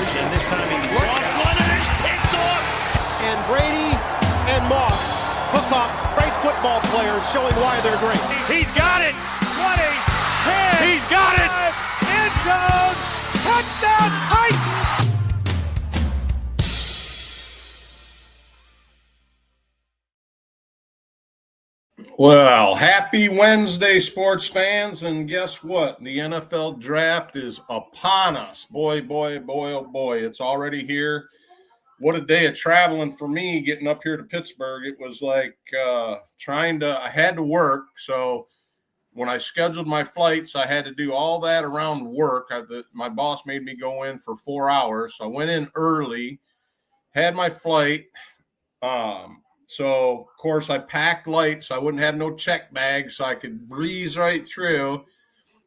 Rodgers, and this time he lost one and it's picked off. And Brady and Moss hook up great football players, showing why they're great. He's got it. 20, 10. He's got it. End zone. Touchdown Titans. Well, happy Wednesday, sports fans, and guess what? The NFL draft is upon us. Boy, oh boy, it's already here. What a day of traveling for me getting up here to Pittsburgh. It was like I had to work, so when I scheduled my flights, I had to do all that around work. My boss made me go in for 4 hours, so I went in early, had my flight, so, of course, I packed light so I wouldn't have no check bag so I could breeze right through.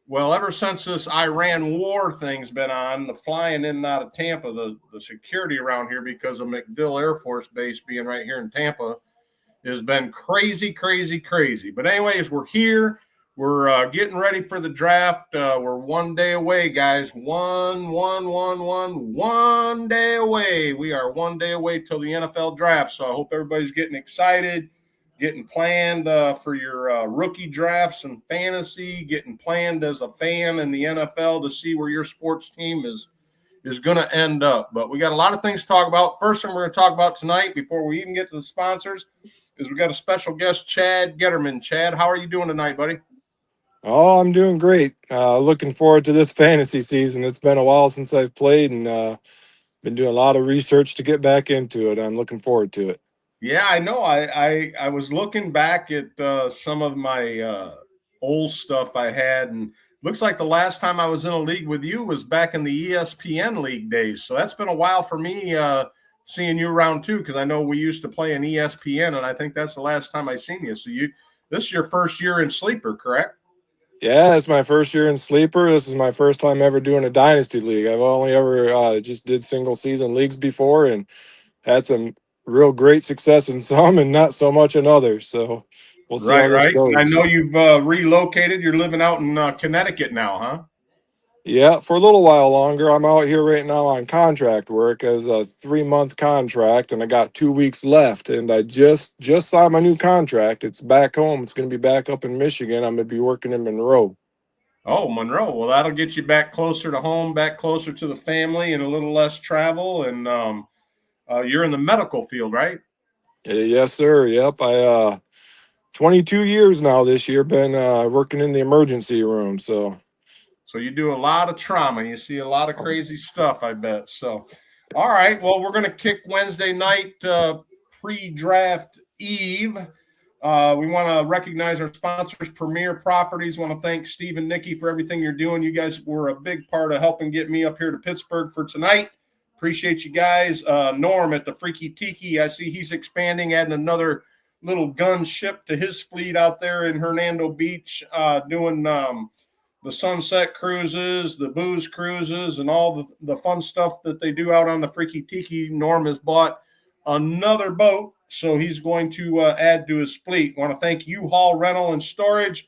Well, ever since this Iran war thing's been on, the flying in and out of Tampa, the security around here because of MacDill Air Force Base being right here in Tampa has been crazy. But anyways, we're here. We're getting ready for the draft. We're 1 day away, guys. One day away. We are 1 day away till the NFL draft. So I hope everybody's getting excited, getting planned for your rookie drafts and fantasy, getting planned as a fan in the NFL to see where your sports team is going to end up. But we got a lot of things to talk about. First thing we're going to talk about tonight before we even get to the sponsors is we got a special guest, Chad Getterman. Chad, how are you doing tonight, buddy? Oh, I'm doing great. Looking forward to this fantasy season. It's been a while since I've played and been doing a lot of research to get back into it. I'm looking forward to it. Yeah, I know. I was looking back at some of my old stuff I had, and looks like the last time I was in a league with you was back in the ESPN league days. So that's been a while for me seeing you around too, because I know we used to play in ESPN, and I think that's the last time I seen you. So this is your first year in Sleeper, correct? Yeah, it's my first year in Sleeper. This is my first time ever doing a Dynasty League. I've only ever just did single season leagues before and had some real great success in some and not so much in others. So we'll see how this goes. I know you've relocated. You're living out in Connecticut now, huh? Yeah, for a little while longer. I'm out here right now on contract work as a 3-month contract, and I got 2 weeks left. And I just signed my new contract. It's back home. It's going to be back up in Michigan. I'm going to be working in Monroe. Oh, Monroe. Well, that'll get you back closer to home, back closer to the family, and a little less travel. And you're in the medical field, right? Yes, sir. Yep. I 22 years now this year been working in the emergency room. So you do a lot of trauma. You see a lot of crazy stuff, I bet. So, all right. Well, we're going to kick Wednesday night pre-draft eve. We want to recognize our sponsors, Premier Properties. Want to thank Steve and Nikki for everything you're doing. You guys were a big part of helping get me up here to Pittsburgh for tonight. Appreciate you guys. Norm at the Freaky Tiki. I see he's expanding, adding another little gun ship to his fleet out there in Hernando Beach, doing the sunset cruises, the booze cruises, and all the fun stuff that they do out on the Freaky Tiki. Norm has bought another boat, so he's going to add to his fleet. Want to thank U-Haul Rental and Storage,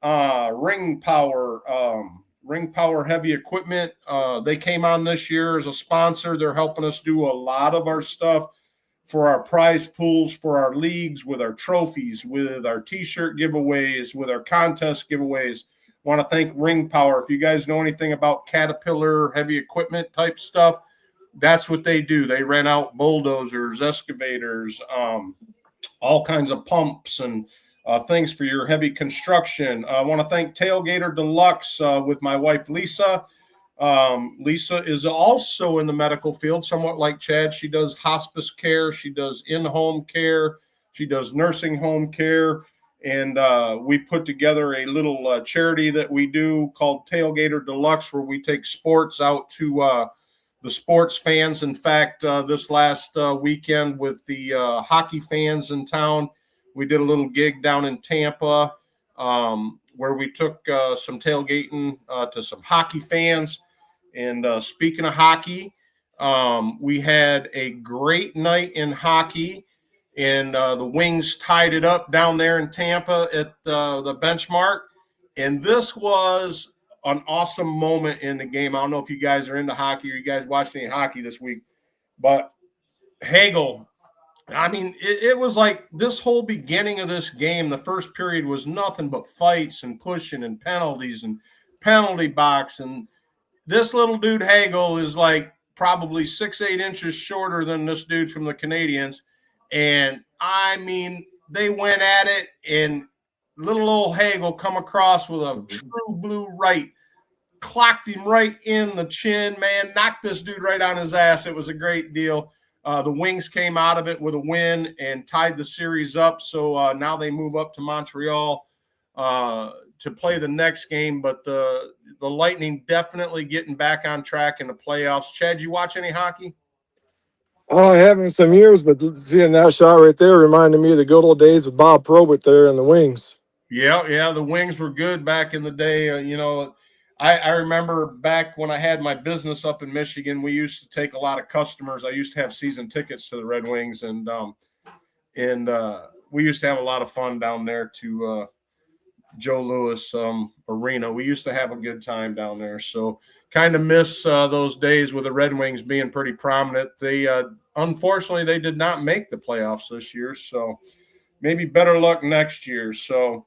Ring Power Heavy Equipment. They came on this year as a sponsor. They're helping us do a lot of our stuff for our prize pools, for our leagues, with our trophies, with our T-shirt giveaways, with our contest giveaways. Want to thank Ring Power. If you guys know anything about Caterpillar heavy equipment type stuff, that's what they do. They rent out bulldozers, excavators, all kinds of pumps and things for your heavy construction. I want to thank Tailgater Deluxe with my wife, Lisa. Lisa is also in the medical field, somewhat like Chad. She does hospice care. She does in-home care. She does nursing home care. And we put together a little charity that we do called Tailgater Deluxe, where we take sports out to the sports fans. In fact, this last weekend with the hockey fans in town, we did a little gig down in Tampa where we took some tailgating to some hockey fans. And speaking of hockey, we had a great night in hockey. And the Wings tied it up down there in Tampa at the Benchmark. And this was an awesome moment in the game. I don't know if you guys are into hockey or you guys watched any hockey this week, but Hagel, I mean, it was like this whole beginning of this game, the first period was nothing but fights and pushing and penalties and penalty box. And this little dude Hagel is like probably 6'8" inches shorter than this dude from the Canadians. And I mean, they went at it, and little old Hagel come across with a true blue right, clocked him right in the chin, man, knocked this dude right on his ass. It was a great deal. The Wings came out of it with a win and tied the series up. So now they move up to Montreal to play the next game. But the Lightning definitely getting back on track in the playoffs. Chad, you watch any hockey? Oh, I haven't in some years, but seeing that shot right there reminded me of the good old days with Bob Probert there and the Wings. Yeah, the Wings were good back in the day. I remember back when I had my business up in Michigan, we used to take a lot of customers. I used to have season tickets to the Red Wings, and we used to have a lot of fun down there to Joe Louis Arena. We used to have a good time down there. So kind of miss those days with the Red Wings being pretty prominent. They unfortunately, they did not make the playoffs this year, so maybe better luck next year. So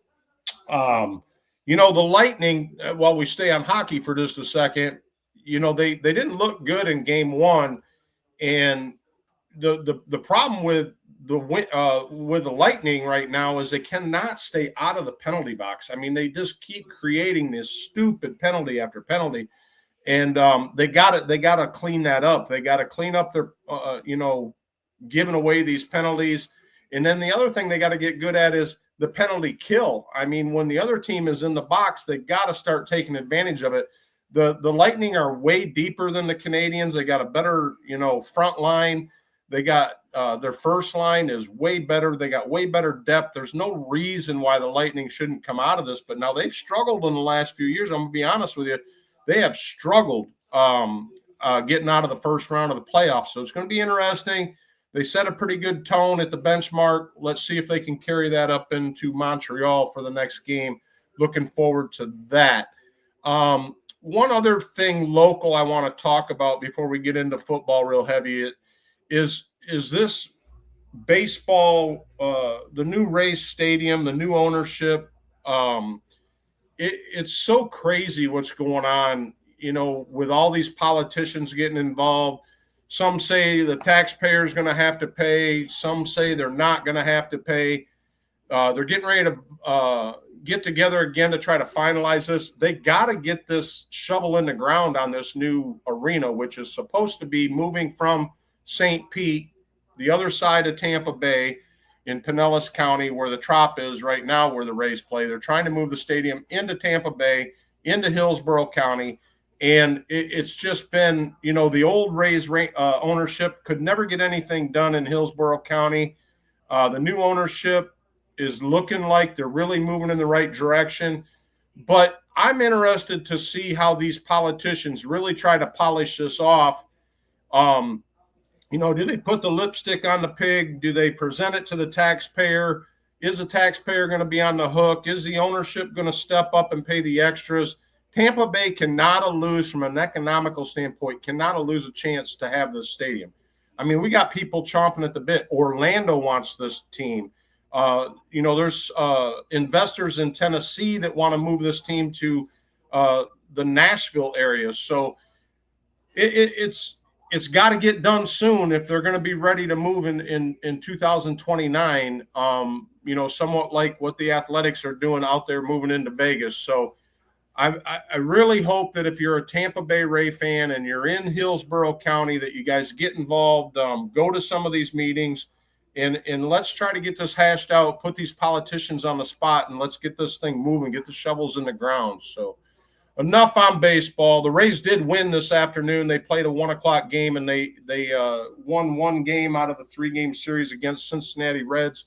the Lightning, while we stay on hockey for just a second, they didn't look good in game one. And the problem with the Lightning right now is they cannot stay out of the penalty box. I mean, they just keep creating this stupid penalty after penalty. And they got to clean that up. They got to clean up their, giving away these penalties. And then the other thing they got to get good at is the penalty kill. I mean, when the other team is in the box, they got to start taking advantage of it. The Lightning are way deeper than the Canadians. They got a better, front line. They got their first line is way better. They got way better depth. There's no reason why the Lightning shouldn't come out of this. But now they've struggled in the last few years. I'm going to be honest with you. They have struggled getting out of the first round of the playoffs. So it's going to be interesting. They set a pretty good tone at the benchmark. Let's see if they can carry that up into Montreal for the next game. Looking forward to that. One other thing local I want to talk about before we get into football real heavy is this baseball, the new Rays Stadium, the new ownership. It's so crazy what's going on, with all these politicians getting involved. Some say the taxpayer is going to have to pay. Some say they're not going to have to pay. They're getting ready to get together again to try to finalize this. They got to get this shovel in the ground on this new arena, which is supposed to be moving from St. Pete, the other side of Tampa Bay, in Pinellas County, where the Trop is right now, where the Rays play. They're trying to move the stadium into Tampa Bay, into Hillsborough County. And it's just been, the old Rays ownership could never get anything done in Hillsborough County. The new ownership is looking like they're really moving in the right direction. But I'm interested to see how these politicians really try to polish this off. Do they put the lipstick on the pig? Do they present it to the taxpayer? Is the taxpayer going to be on the hook? Is the ownership going to step up and pay the extras? Tampa Bay cannot lose from an economical standpoint, cannot lose a chance to have this stadium. I mean, we got people chomping at the bit. Orlando wants this team. There's investors in Tennessee that want to move this team to the Nashville area. So it's got to get done soon if they're going to be ready to move in 2029, somewhat like what the Athletics are doing out there moving into Vegas. So I really hope that if you're a Tampa Bay Ray fan and you're in Hillsborough County, that you guys get involved, go to some of these meetings, and let's try to get this hashed out, put these politicians on the spot, and let's get this thing moving, get the shovels in the ground. So enough on baseball. The Rays did win this afternoon. They played a 1:00 game, and they won one game out of the 3-game series against Cincinnati Reds.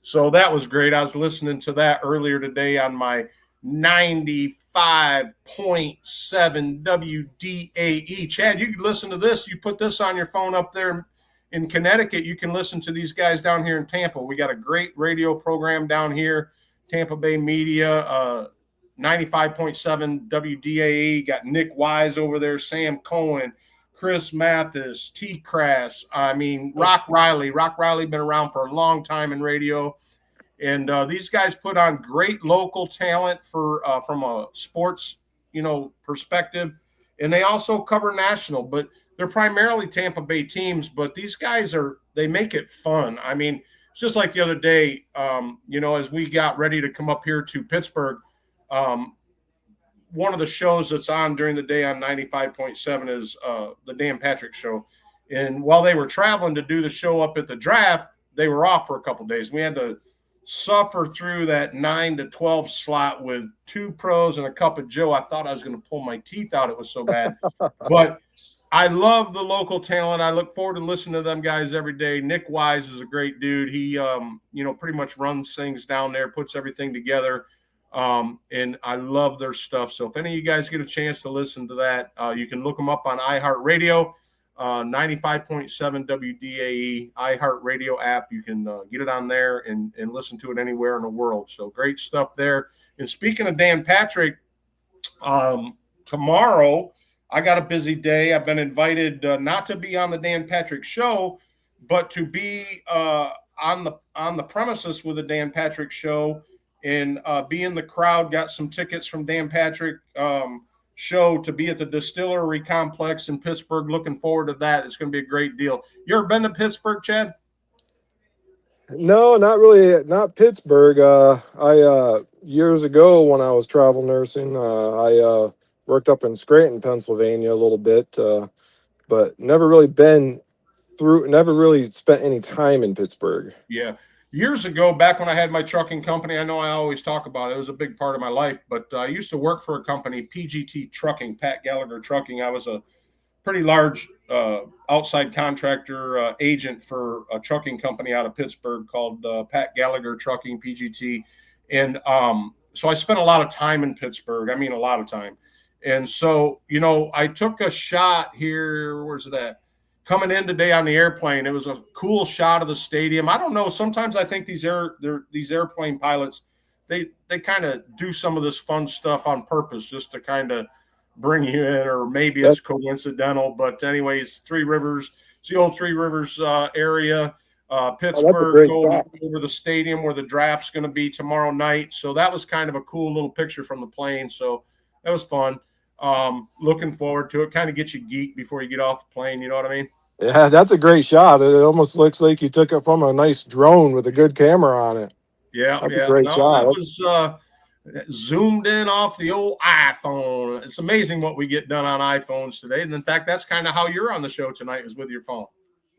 So that was great. I was listening to that earlier today on my 95.7 WDAE. Chad, you can listen to this. You put this on your phone up there in Connecticut. You can listen to these guys down here in Tampa. We got a great radio program down here, Tampa Bay Media. 95.7 WDAE. Got Nick Wise over there, Sam Cohen, Chris Mathis, T. Crass. I mean, Rock Riley. Rock Riley been around for a long time in radio. And these guys put on great local talent for from a sports, perspective. And they also cover national, but they're primarily Tampa Bay teams. But these guys they make it fun. I mean, it's just like the other day, as we got ready to come up here to Pittsburgh, one of the shows that's on during the day on 95.7 is the Dan Patrick Show. And while they were traveling to do the show up at the draft, they were off for a couple of days. We had to suffer through that 9 to 12 slot with 2 pros and a cup of Joe. I thought I was going to pull my teeth out. It was so bad. But I love the local talent. I look forward to listening to them guys every day. Nick Wise is a great dude. He, pretty much runs things down there, puts everything together. And I love their stuff. So if any of you guys get a chance to listen to that, you can look them up on iHeartRadio. 95.7 WDAE iHeartRadio app. You can get it on there and listen to it anywhere in the world. So great stuff there. And speaking of Dan Patrick, tomorrow I got a busy day. I've been invited not to be on the Dan Patrick Show, but to be on the premises with the Dan Patrick Show and be in the crowd. Got some tickets from Dan Patrick show to be at the Distillery Complex in Pittsburgh. Looking forward to that. It's going to be a great deal. You ever been to Pittsburgh, Chad? No, not really. Not Pittsburgh. I years ago when I was travel nursing, I worked up in Scranton, Pennsylvania a little bit, but never really spent any time in Pittsburgh. Yeah. Years ago, back when I had my trucking company, I know I always talk about it. It was a big part of my life, but I used to work for a company, PGT Trucking, Pat Gallagher Trucking. I was a pretty large outside contractor agent for a trucking company out of Pittsburgh called Pat Gallagher Trucking, PGT. And so I spent a lot of time in Pittsburgh. I mean, a lot of time. And so, I took a shot here. Where's it at? Coming in today on the airplane, it was a cool shot of the stadium. I don't know. Sometimes I think these airplane pilots, they kind of do some of this fun stuff on purpose just to kind of bring you in, or maybe it's coincidental. But anyways, Three Rivers, it's the old Three Rivers area. Pittsburgh going over the stadium where the draft's going to be tomorrow night. So that was kind of a cool little picture from the plane. So that was fun. Looking forward to it. Kind of get you geeked before you get off the plane. You know what I mean? Yeah, that's a great shot. It almost looks like you took it from a nice drone with a good camera on it. Yeah, that's a great shot. That was zoomed in off the old iPhone. It's amazing what we get done on iPhones today. And in fact, that's kind of how you're on the show tonight, is with your phone.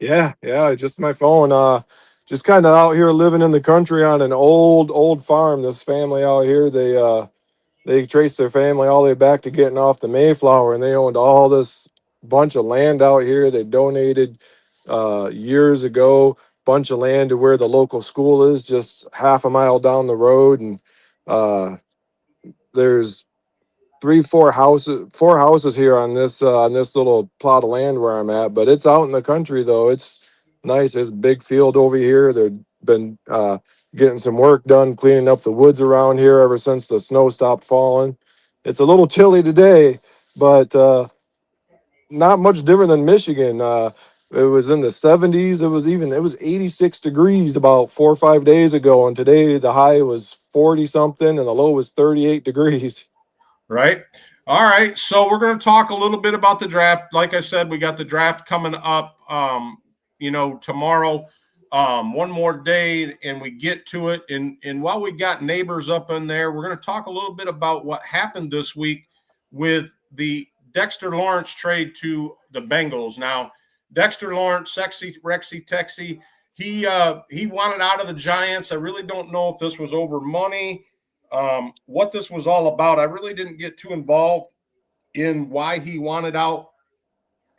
Yeah, just my phone. Just kind of out here living in the country on an old farm. This family out here, they traced their family all the way back to getting off the Mayflower, and they owned all this bunch of land out here. They donated years ago, bunch of land to where the local school is, just half a mile down the road. And there's four houses here on this little plot of land where I'm at, but it's out in the country though. It's nice. There's a big field over here. They've been getting some work done, cleaning up the woods around here ever since the snow stopped falling. It's a little chilly today, but not much different than Michigan. It was in the 70s. It was 86 degrees about 4 or 5 days ago, and today the high was 40 something and the low was 38 degrees. Right. All right. So we're going to talk a little bit about the draft. Like I said, we got the draft coming up, tomorrow. One more day and we get to it. And while we got neighbors up in there, we're going to talk a little bit about what happened this week with the Dexter Lawrence trade to the Bengals. Now, Dexter Lawrence, sexy, Rexy, Texy, he wanted out of the Giants. I really don't know if this was over money, what this was all about. I really didn't get too involved in why he wanted out.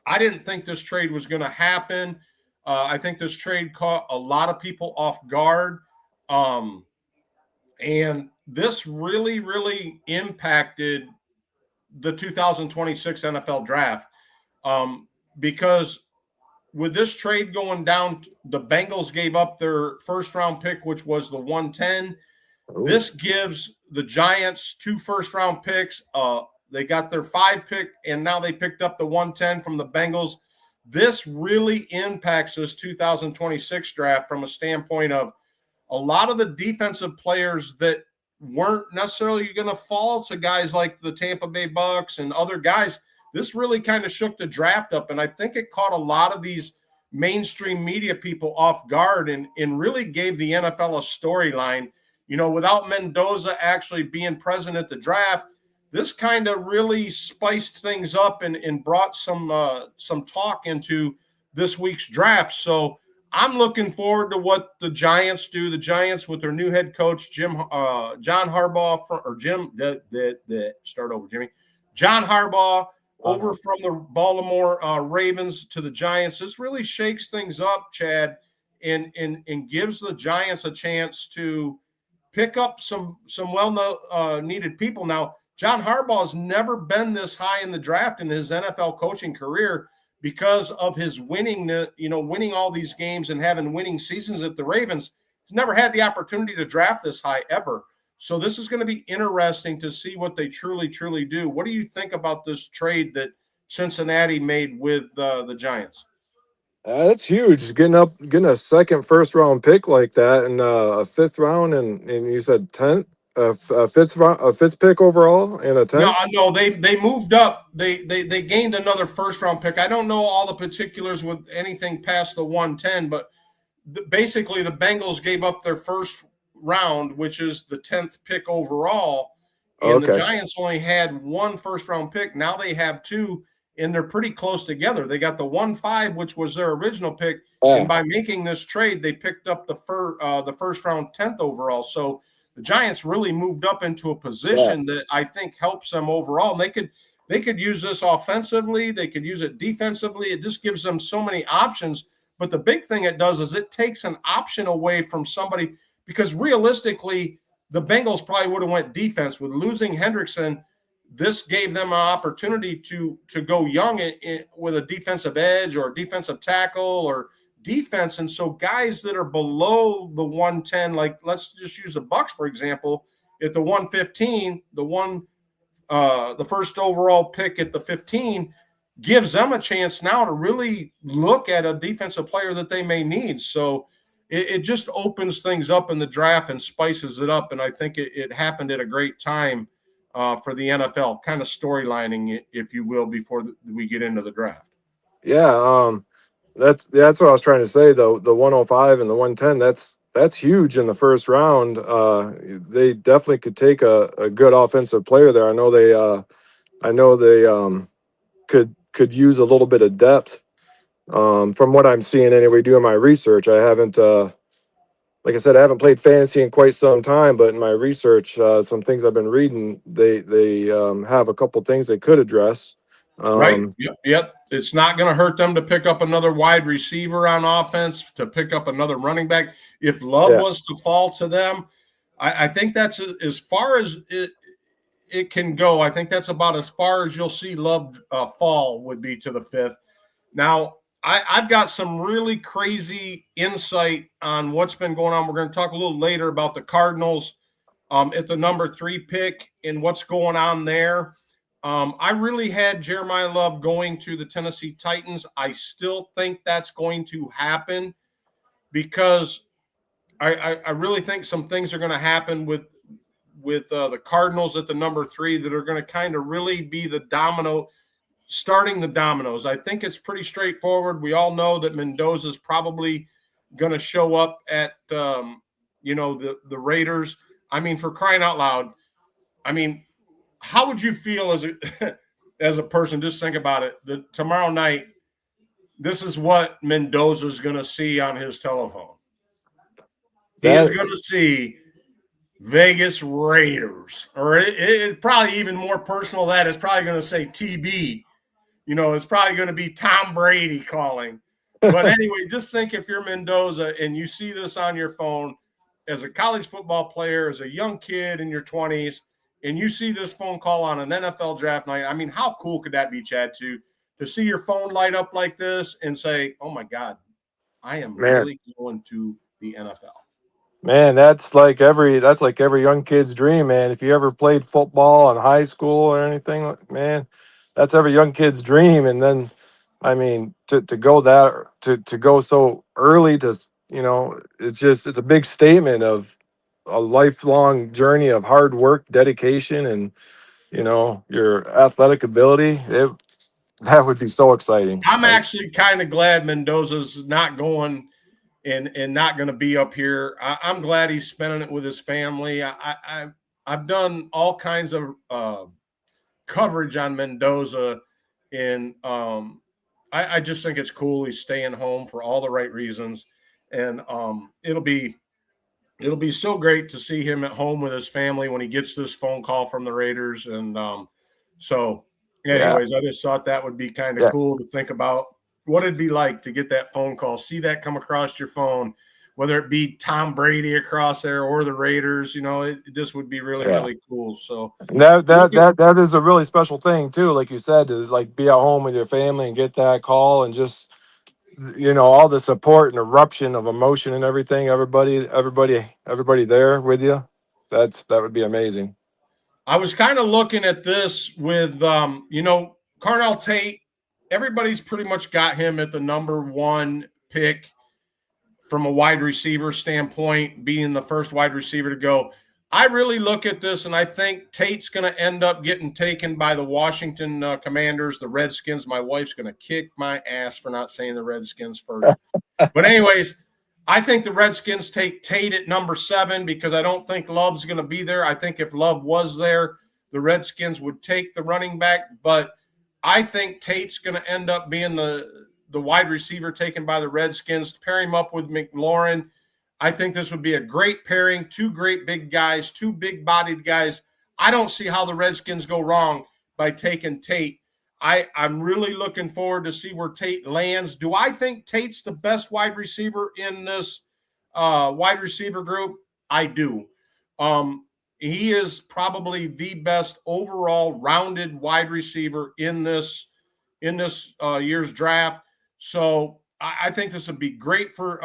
I didn't think this trade was going to happen. I think this trade caught a lot of people off guard. And this really, really impacted the 2026 NFL draft. Because with this trade going down, the Bengals gave up their first round pick, which was the 110. This gives the Giants 2 first-round picks. They got their 5 pick, and now they picked up the 110 from the Bengals. This really impacts this 2026 draft from a standpoint of a lot of the defensive players that weren't necessarily going to fall to guys like the Tampa Bay Bucks and other guys. This really kind of shook the draft up, and I think it caught a lot of these mainstream media people off guard and really gave the NFL a storyline. Without Mendoza actually being present at the draft, this kind of really spiced things up and brought some talk into this week's draft. So I'm looking forward to what the Giants do. The Giants with their new head coach, John Harbaugh, John Harbaugh over from the Baltimore Ravens to the Giants. This really shakes things up, Chad, and gives the Giants a chance to pick up some needed people. Now, John Harbaugh has never been this high in the draft in his NFL coaching career because of his winning all these games and having winning seasons at the Ravens. He's never had the opportunity to draft this high ever. So this is going to be interesting to see what they truly, truly do. What do you think about this trade that Cincinnati made with the Giants? That's huge. Getting a second first round pick like that, and a 5th round, and you said 10th, a 5th pick overall, and a 10th. No, they moved up. They gained another first round pick. I don't know all the particulars with anything past the 110, but basically the Bengals gave up their first round, which is the 10th pick overall, and the Giants only had 1 first round pick. Now they have 2. And they're pretty close together. They got the 1-5, which was their original pick, and by making this trade, they picked up the first round 10th overall. So the Giants really moved up into a position that I think helps them overall. And they could use this offensively, they could use it defensively. It just gives them so many options. But the big thing it does is it takes an option away from somebody, because realistically, the Bengals probably would have went defense. With losing Hendrickson, this gave them an opportunity to go young with a defensive edge or a defensive tackle or defense. And so guys that are below the 110, like let's just use the Bucks, for example, at the 115, the first overall pick at the 15 gives them a chance now to really look at a defensive player that they may need. So it just opens things up in the draft and spices it up. And I think it happened at a great time for the NFL, kind of storylining, if you will, before we get into the draft. Yeah, that's what I was trying to say. The 105 and the 110, that's huge in the first round. They definitely could take a good offensive player there. I know they could use a little bit of depth. From what I'm seeing anyway, doing my research, I haven't. Like I said, I haven't played fantasy in quite some time, but in my research, some things I've been reading, they have a couple things they could address. Right. Yep. It's not going to hurt them to pick up another wide receiver on offense, to pick up another running back. If Love was to fall to them, I think that's as far as it can go. I think that's about as far as you'll see Love fall, would be to the 5th. Now, I've got some really crazy insight on what's been going on. We're going to talk a little later about the Cardinals at the number 3 pick and what's going on there. I really had Jeremiah Love going to the Tennessee Titans. I still think that's going to happen because I really think some things are going to happen with the Cardinals at the number 3 that are going to kind of really be the starting the dominoes. I think it's pretty straightforward. We all know that Mendoza is probably going to show up at, the Raiders. I mean, for crying out loud, I mean, how would you feel as a person? Just think about it. Tomorrow night, this is what Mendoza is going to see on his telephone. He is going to see Vegas Raiders, or it probably even more personal than that. It's probably going to say TB. It's probably going to be Tom Brady calling. But anyway, just think if you're Mendoza and you see this on your phone as a college football player, as a young kid in your 20s, and you see this phone call on an NFL draft night. I mean, how cool could that be, Chad, to see your phone light up like this and say, oh, my God, I am really going to the NFL. Man, that's like every young kid's dream, man. If you ever played football in high school or anything, man, that's every young kid's dream. And then, I mean, to go to go so early it's a big statement of a lifelong journey of hard work, dedication, and your athletic ability. That would be so exciting. I'm actually kind of glad Mendoza's not going and not going to be up here. I'm glad he's spending it with his family. I've done all kinds of coverage on Mendoza, and I just think it's cool he's staying home for all the right reasons, and it'll be so great to see him at home with his family when he gets this phone call from the Raiders. And so anyways, I just thought that would be kind of cool to think about what it'd be like to get that phone call, see that come across your phone, whether it be Tom Brady across there or the Raiders. It just would be really, really cool. So that is a really special thing too, like you said, to like be at home with your family and get that call and just all the support and eruption of emotion and everything, everybody there with you. That would be amazing. I was kind of looking at this with Carnell Tate. Everybody's pretty much got him at the number one pick from a wide receiver standpoint, being the first wide receiver to go. I really look at this, and I think Tate's going to end up getting taken by the Washington Commanders, the Redskins. My wife's going to kick my ass for not saying the Redskins first. But anyways, I think the Redskins take Tate at number 7 because I don't think Love's going to be there. I think if Love was there, the Redskins would take the running back. But I think Tate's going to end up being the wide receiver taken by the Redskins, pair him up with McLaurin. I think this would be a great pairing, 2 great big guys, 2 big-bodied guys. I don't see how the Redskins go wrong by taking Tate. I'm really looking forward to see where Tate lands. Do I think Tate's the best wide receiver in this wide receiver group? I do. He is probably the best overall rounded wide receiver in this year's draft. So I think this would be great for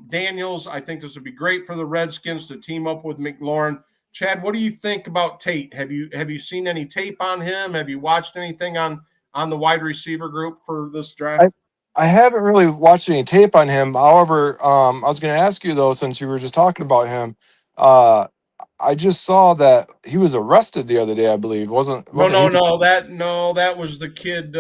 Daniels. I think this would be great for the Redskins to team up with McLaurin. Chad, what do you think about Tate? Have you seen any tape on him? Have you watched anything on the wide receiver group for this draft? I haven't really watched any tape on him. However, I was going to ask you though, since you were just talking about him, I just saw that he was arrested the other day. I believe wasn't No. That was the kid.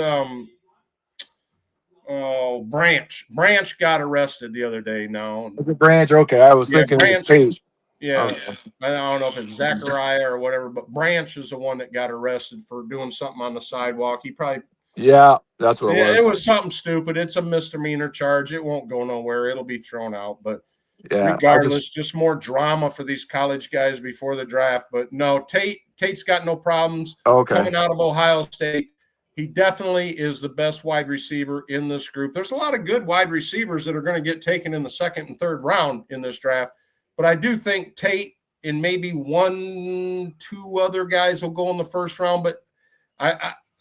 Branch got arrested the other day. No, Branch. Okay, I was thinking Branch. it was Tate. Yeah, I don't know if it's Zachariah or whatever, but Branch is the one that got arrested for doing something on the sidewalk. He probably. Yeah, that's what it was. It was something stupid. It's a misdemeanor charge. It won't go nowhere. It'll be thrown out. But regardless, just more drama for these college guys before the draft. But no, Tate's got no problems coming out of Ohio State. He definitely is the best wide receiver in this group. There's a lot of good wide receivers that are going to get taken in the 2nd and 3rd round in this draft. But I do think Tate and maybe 1, 2 other guys will go in the 1st round. But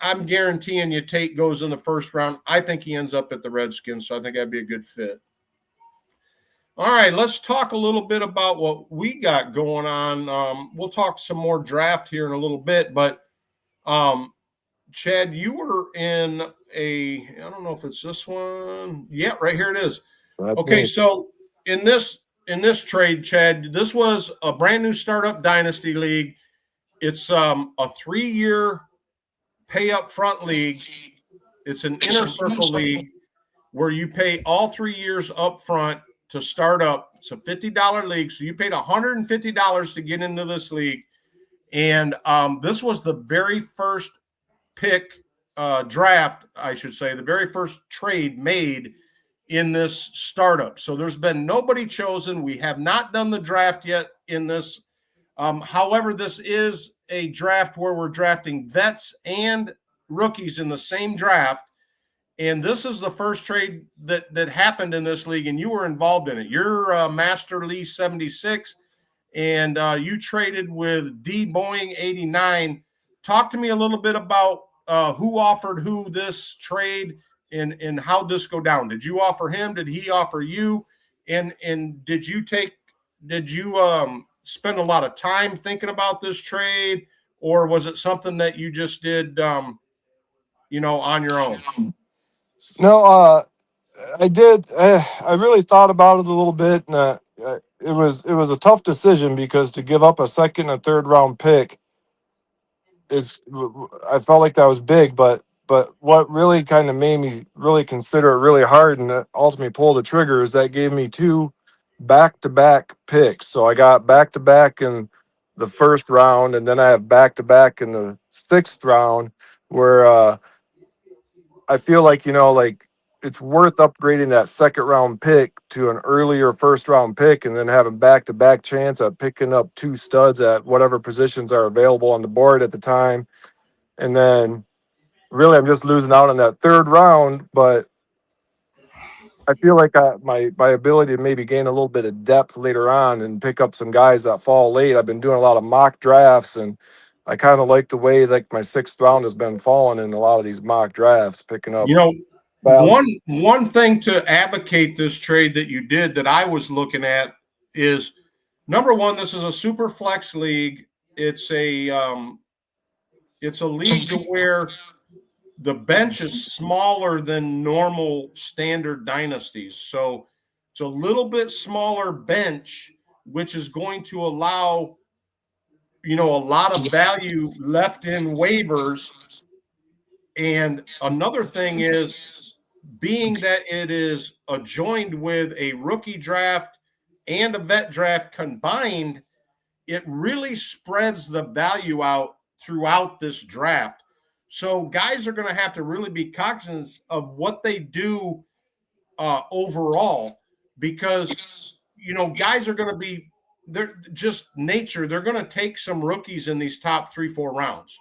I'm guaranteeing you Tate goes in the 1st round. I think he ends up at the Redskins, so I think that'd be a good fit. All right, let's talk a little bit about what we got going on. We'll talk some more draft here in a little bit, but Chad, you were in I don't know if it's this one. Yeah, right here it is. Okay, so in this trade, Chad, this was a brand new startup dynasty league. It's a 3-year pay up front league. It's an inner circle league where you pay all 3 years up front to start up. It's a $50 league. So you paid $150 to get into this league. And this was the very first pick draft, I should say, the very first trade made in this startup. So there's been nobody chosen. We have not done the draft yet in this. However, this is a draft where we're drafting vets and rookies in the same draft. And this is the first trade that happened in this league, and you were involved in it. You're Master Lee 76, and you traded with D Boeing 89. Talk to me a little bit about who offered who this trade and how this go down. Did you offer him? Did he offer you? And did you take did you spend a lot of time thinking about this trade, or was it something that you just did, on your own? No, I did. I really thought about it a little bit, and it was a tough decision because to give up a second and third round pick I felt like that was big, but what really kind of made me really consider it really hard and ultimately pull the trigger is that gave me 2 back-to-back picks. So I got back-to-back in the first round, and then I have back-to-back in the 6th round, where I feel like, like it's worth upgrading that second round pick to an earlier first round pick and then having back-to-back chance at picking up 2 studs at whatever positions are available on the board at the time. And then really I'm just losing out on that third round, but I feel like my ability to maybe gain a little bit of depth later on and pick up some guys that fall late. I've been doing a lot of mock drafts, and I kind of like the way like my 6th round has been falling in a lot of these mock drafts, picking up. One thing to advocate this trade that you did that I was looking at is, number one, this is a super flex league. It's a league to where the bench is smaller than normal standard dynasties. So it's a little bit smaller bench, which is going to allow, a lot of value left in waivers. And another thing is, being that it is adjoined with a rookie draft and a vet draft combined, it really spreads the value out throughout this draft. So guys are going to have to really be cognizant of what they do overall, because, guys are going to be, they're just nature. They're going to take some rookies in these top 3-4 rounds.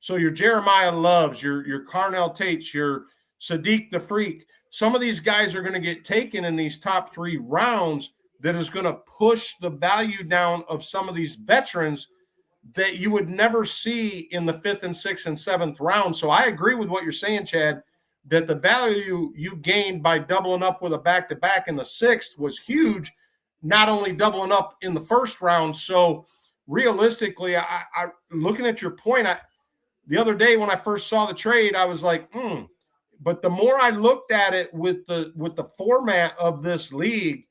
So your Jeremiah Loves, your Carnell Tates, your Sadiq the Freak, some of these guys are going to get taken in these top 3 rounds that is going to push the value down of some of these veterans that you would never see in the 5th and 6th and 7th round. So I agree with what you're saying, Chad, that the value you gained by doubling up with a back-to-back in the 6th was huge, not only doubling up in the 1st round. So realistically, I looking at your point, the other day when I first saw the trade, I was like, But the more I looked at it with the format of this league,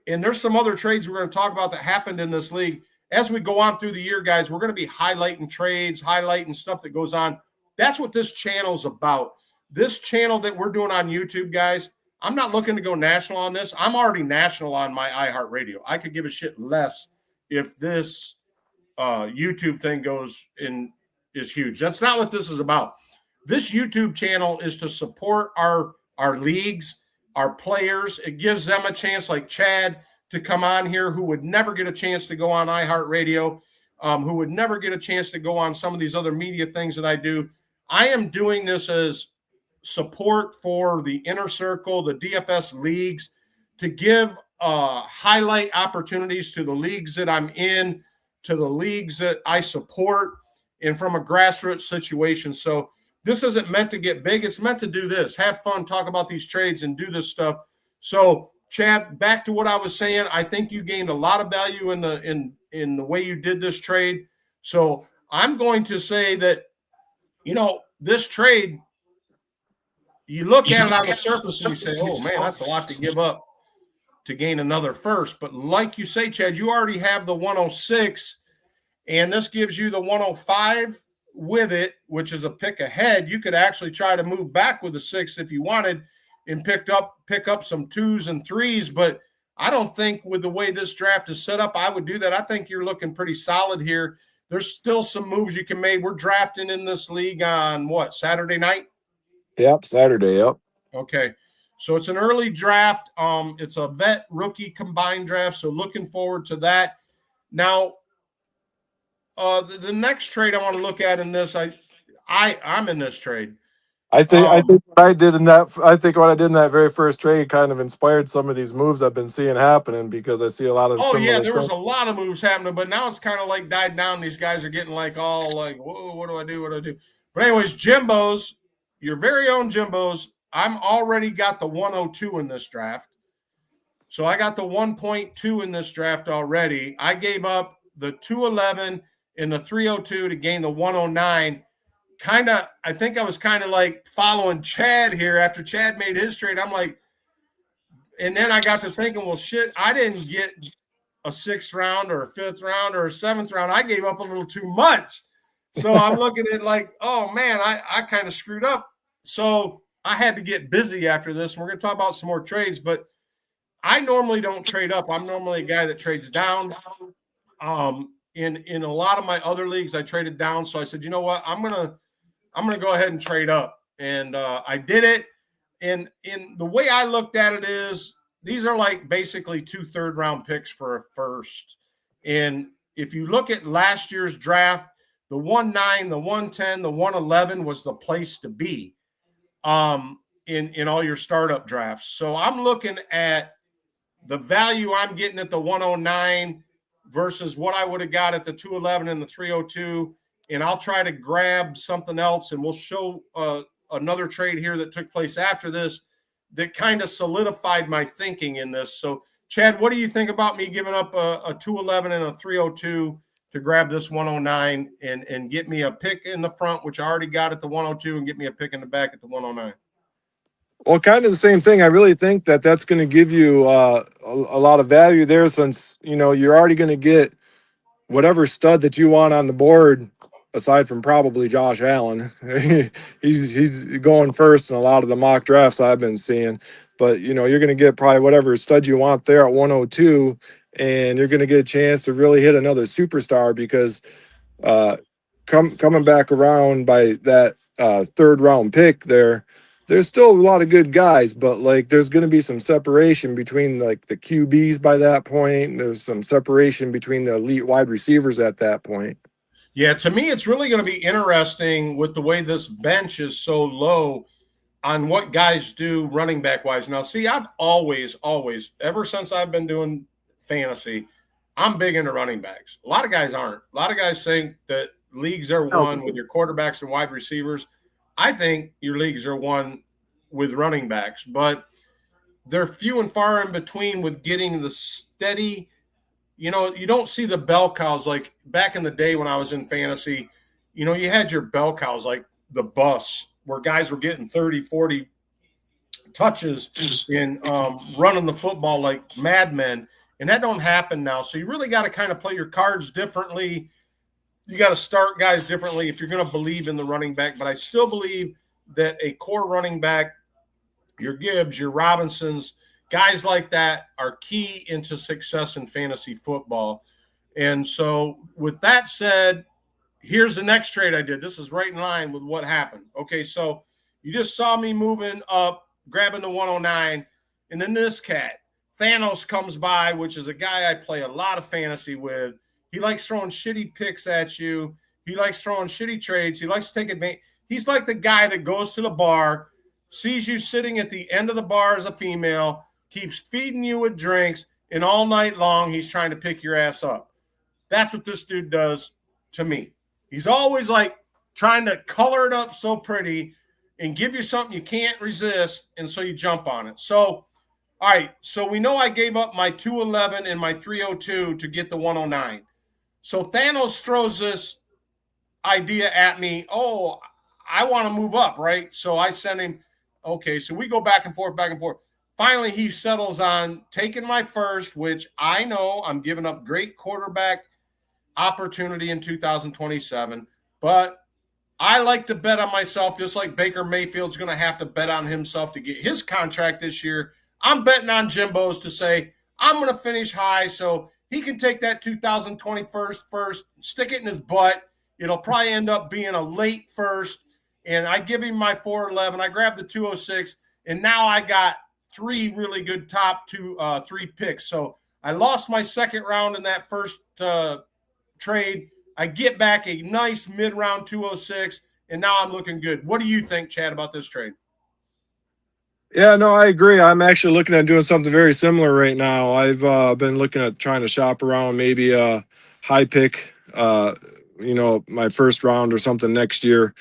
and there's some other trades we're going to talk about that happened in this league. As we go on through the year, guys, we're going to be highlighting trades, highlighting stuff that goes on. That's what this channel's about. This channel that we're doing on YouTube, guys, I'm not looking to go national on this. I'm already national on my iHeartRadio. I could give a shit less if this YouTube thing goes in is huge. That's not what this is about. This YouTube channel is to support our leagues, our players. It gives them a chance, like Chad, to come on here, who would never get a chance to go on iHeartRadio, who would never get a chance to go on some of these other media things that I do. I am doing this as support for the inner circle, the DFS leagues, to give highlight opportunities to the leagues that I'm in, to the leagues that I support, and from a grassroots situation. So this isn't meant to get big. It's meant to do this, have fun, talk about these trades, and do this stuff. So, Chad, back to what I was saying, I think you gained a lot of value in the way you did this trade. So I'm going to say that, this trade, you look at it on the surface and you say, oh, man, that's a lot to give up to gain another first. But like you say, Chad, you already have the 106, and this gives you the 105 with it, which is a pick ahead. You could actually try to move back with the 6 if you wanted and pick up some 2s and 3s. But I don't think with the way this draft is set up, I would do that. I think you're looking pretty solid here. There's still some moves you can make. We're drafting in this league on what, Saturday night? Yep, Saturday, yep. Okay. So it's an early draft. It's a vet rookie combined draft. So looking forward to that. Now, the next trade I want to look at in this, I'm in this trade. I think what I did in that very first trade kind of inspired some of these moves I've been seeing happening, because I see a lot of. Oh yeah, there was a lot of moves happening, but now it's kind of like died down. These guys are getting like all like, whoa, what do I do? What do I do? But anyways, Jimbo's, your very own Jimbo's. I'm already got the 102 in this draft. So I got the 1.2 in this draft already. I gave up the 211 and the 302 to gain the 109. I think I was kind of like following Chad here after Chad made his trade. I'm like, and then I got to thinking, well, shit, I didn't get a 6th round or a 5th round or a 7th round. I gave up a little too much. So I'm looking at like, oh man, I kind of screwed up. So I had to get busy after this. We're going to talk about some more trades, but I normally don't trade up. I'm normally a guy that trades down. In a lot of my other leagues, I traded down. So I said, you know what? I'm gonna go ahead and trade up. And I did it. And in the way I looked at it is these are like basically 2 third-round picks for a first. And if you look at last year's draft, the 1-9, the 1-10, the 1-11 was the place to be in all your startup drafts. So I'm looking at the value I'm getting at the 109 versus what I would have got at the 211 and the 302. And I'll try to grab something else, and we'll show another trade here that took place after this that kind of solidified my thinking in this. So, Chad, what do you think about me giving up a 211 and a 302 to grab this 109 and get me a pick in the front, which I already got at the 102, and get me a pick in the back at the 109? Well, kind of the same thing. I really think that that's going to give you a lot of value there, since, you know, you're already going to get whatever stud that you want on the board, aside from probably Josh Allen. he's going first in a lot of the mock drafts I've been seeing. But, you know, you're going to get probably whatever stud you want there at 102, and you're going to get a chance to really hit another superstar, because coming back around by that 3rd round pick there's still a lot of good guys, but like there's going to be some separation between like the QBs by that point. There's some separation between the elite wide receivers at that point. Yeah, to me, it's really going to be interesting with the way this bench is so low on what guys do running back wise. Now, see, I've always, ever since I've been doing fantasy, I'm big into running backs. A lot of guys aren't. A lot of guys think that leagues are won with your quarterbacks and wide receivers. I think your leagues are won with running backs, but they're few and far in between with getting the steady. You know, you don't see the bell cows like back in the day when I was in fantasy. You know, you had your bell cows like the bus, where guys were getting 30, 40 touches in running the football like madmen, and that don't happen now. So you really got to kind of play your cards differently. You got to start guys differently if you're going to believe in the running back. But I still believe that a core running back, your Gibbs, your Robinsons, guys like that are key into success in fantasy football. And so with that said, here's the next trade I did. This is right in line with what happened. Okay, so you just saw me moving up, grabbing the 109, and then this cat, Thanos, comes by, which is a guy I play a lot of fantasy with. He likes throwing shitty picks at you. He likes throwing shitty trades. He likes to take advantage. He's like the guy that goes to the bar, sees you sitting at the end of the bar as a female, keeps feeding you with drinks, and all night long he's trying to pick your ass up. That's what this dude does to me. He's always like trying to color it up so pretty and give you something you can't resist, and so you jump on it. So, all right, so we know I gave up my 211 and my 302 to get the 109. So Thanos throws this idea at me. Oh, I want to move up, right? So I send him, okay, so we go back and forth. Finally, he settles on taking my first, which I know I'm giving up great quarterback opportunity in 2027. But I like to bet on myself, just like Baker Mayfield's going to have to bet on himself to get his contract this year. I'm betting on Jimbo's to say, I'm going to finish high so he can take that 2021 first, stick it in his butt. It'll probably end up being a late first. And I give him my 411. I grab the 206. And now I got 3 really good top 3 picks. So I lost my 2nd round in that first trade. I get back a nice mid-round 206. And now I'm looking good. What do you think, Chad, about this trade? Yeah, no, I agree. I'm actually looking at doing something very similar right now. I've been looking at trying to shop around maybe a high pick, my 1st round or something next year,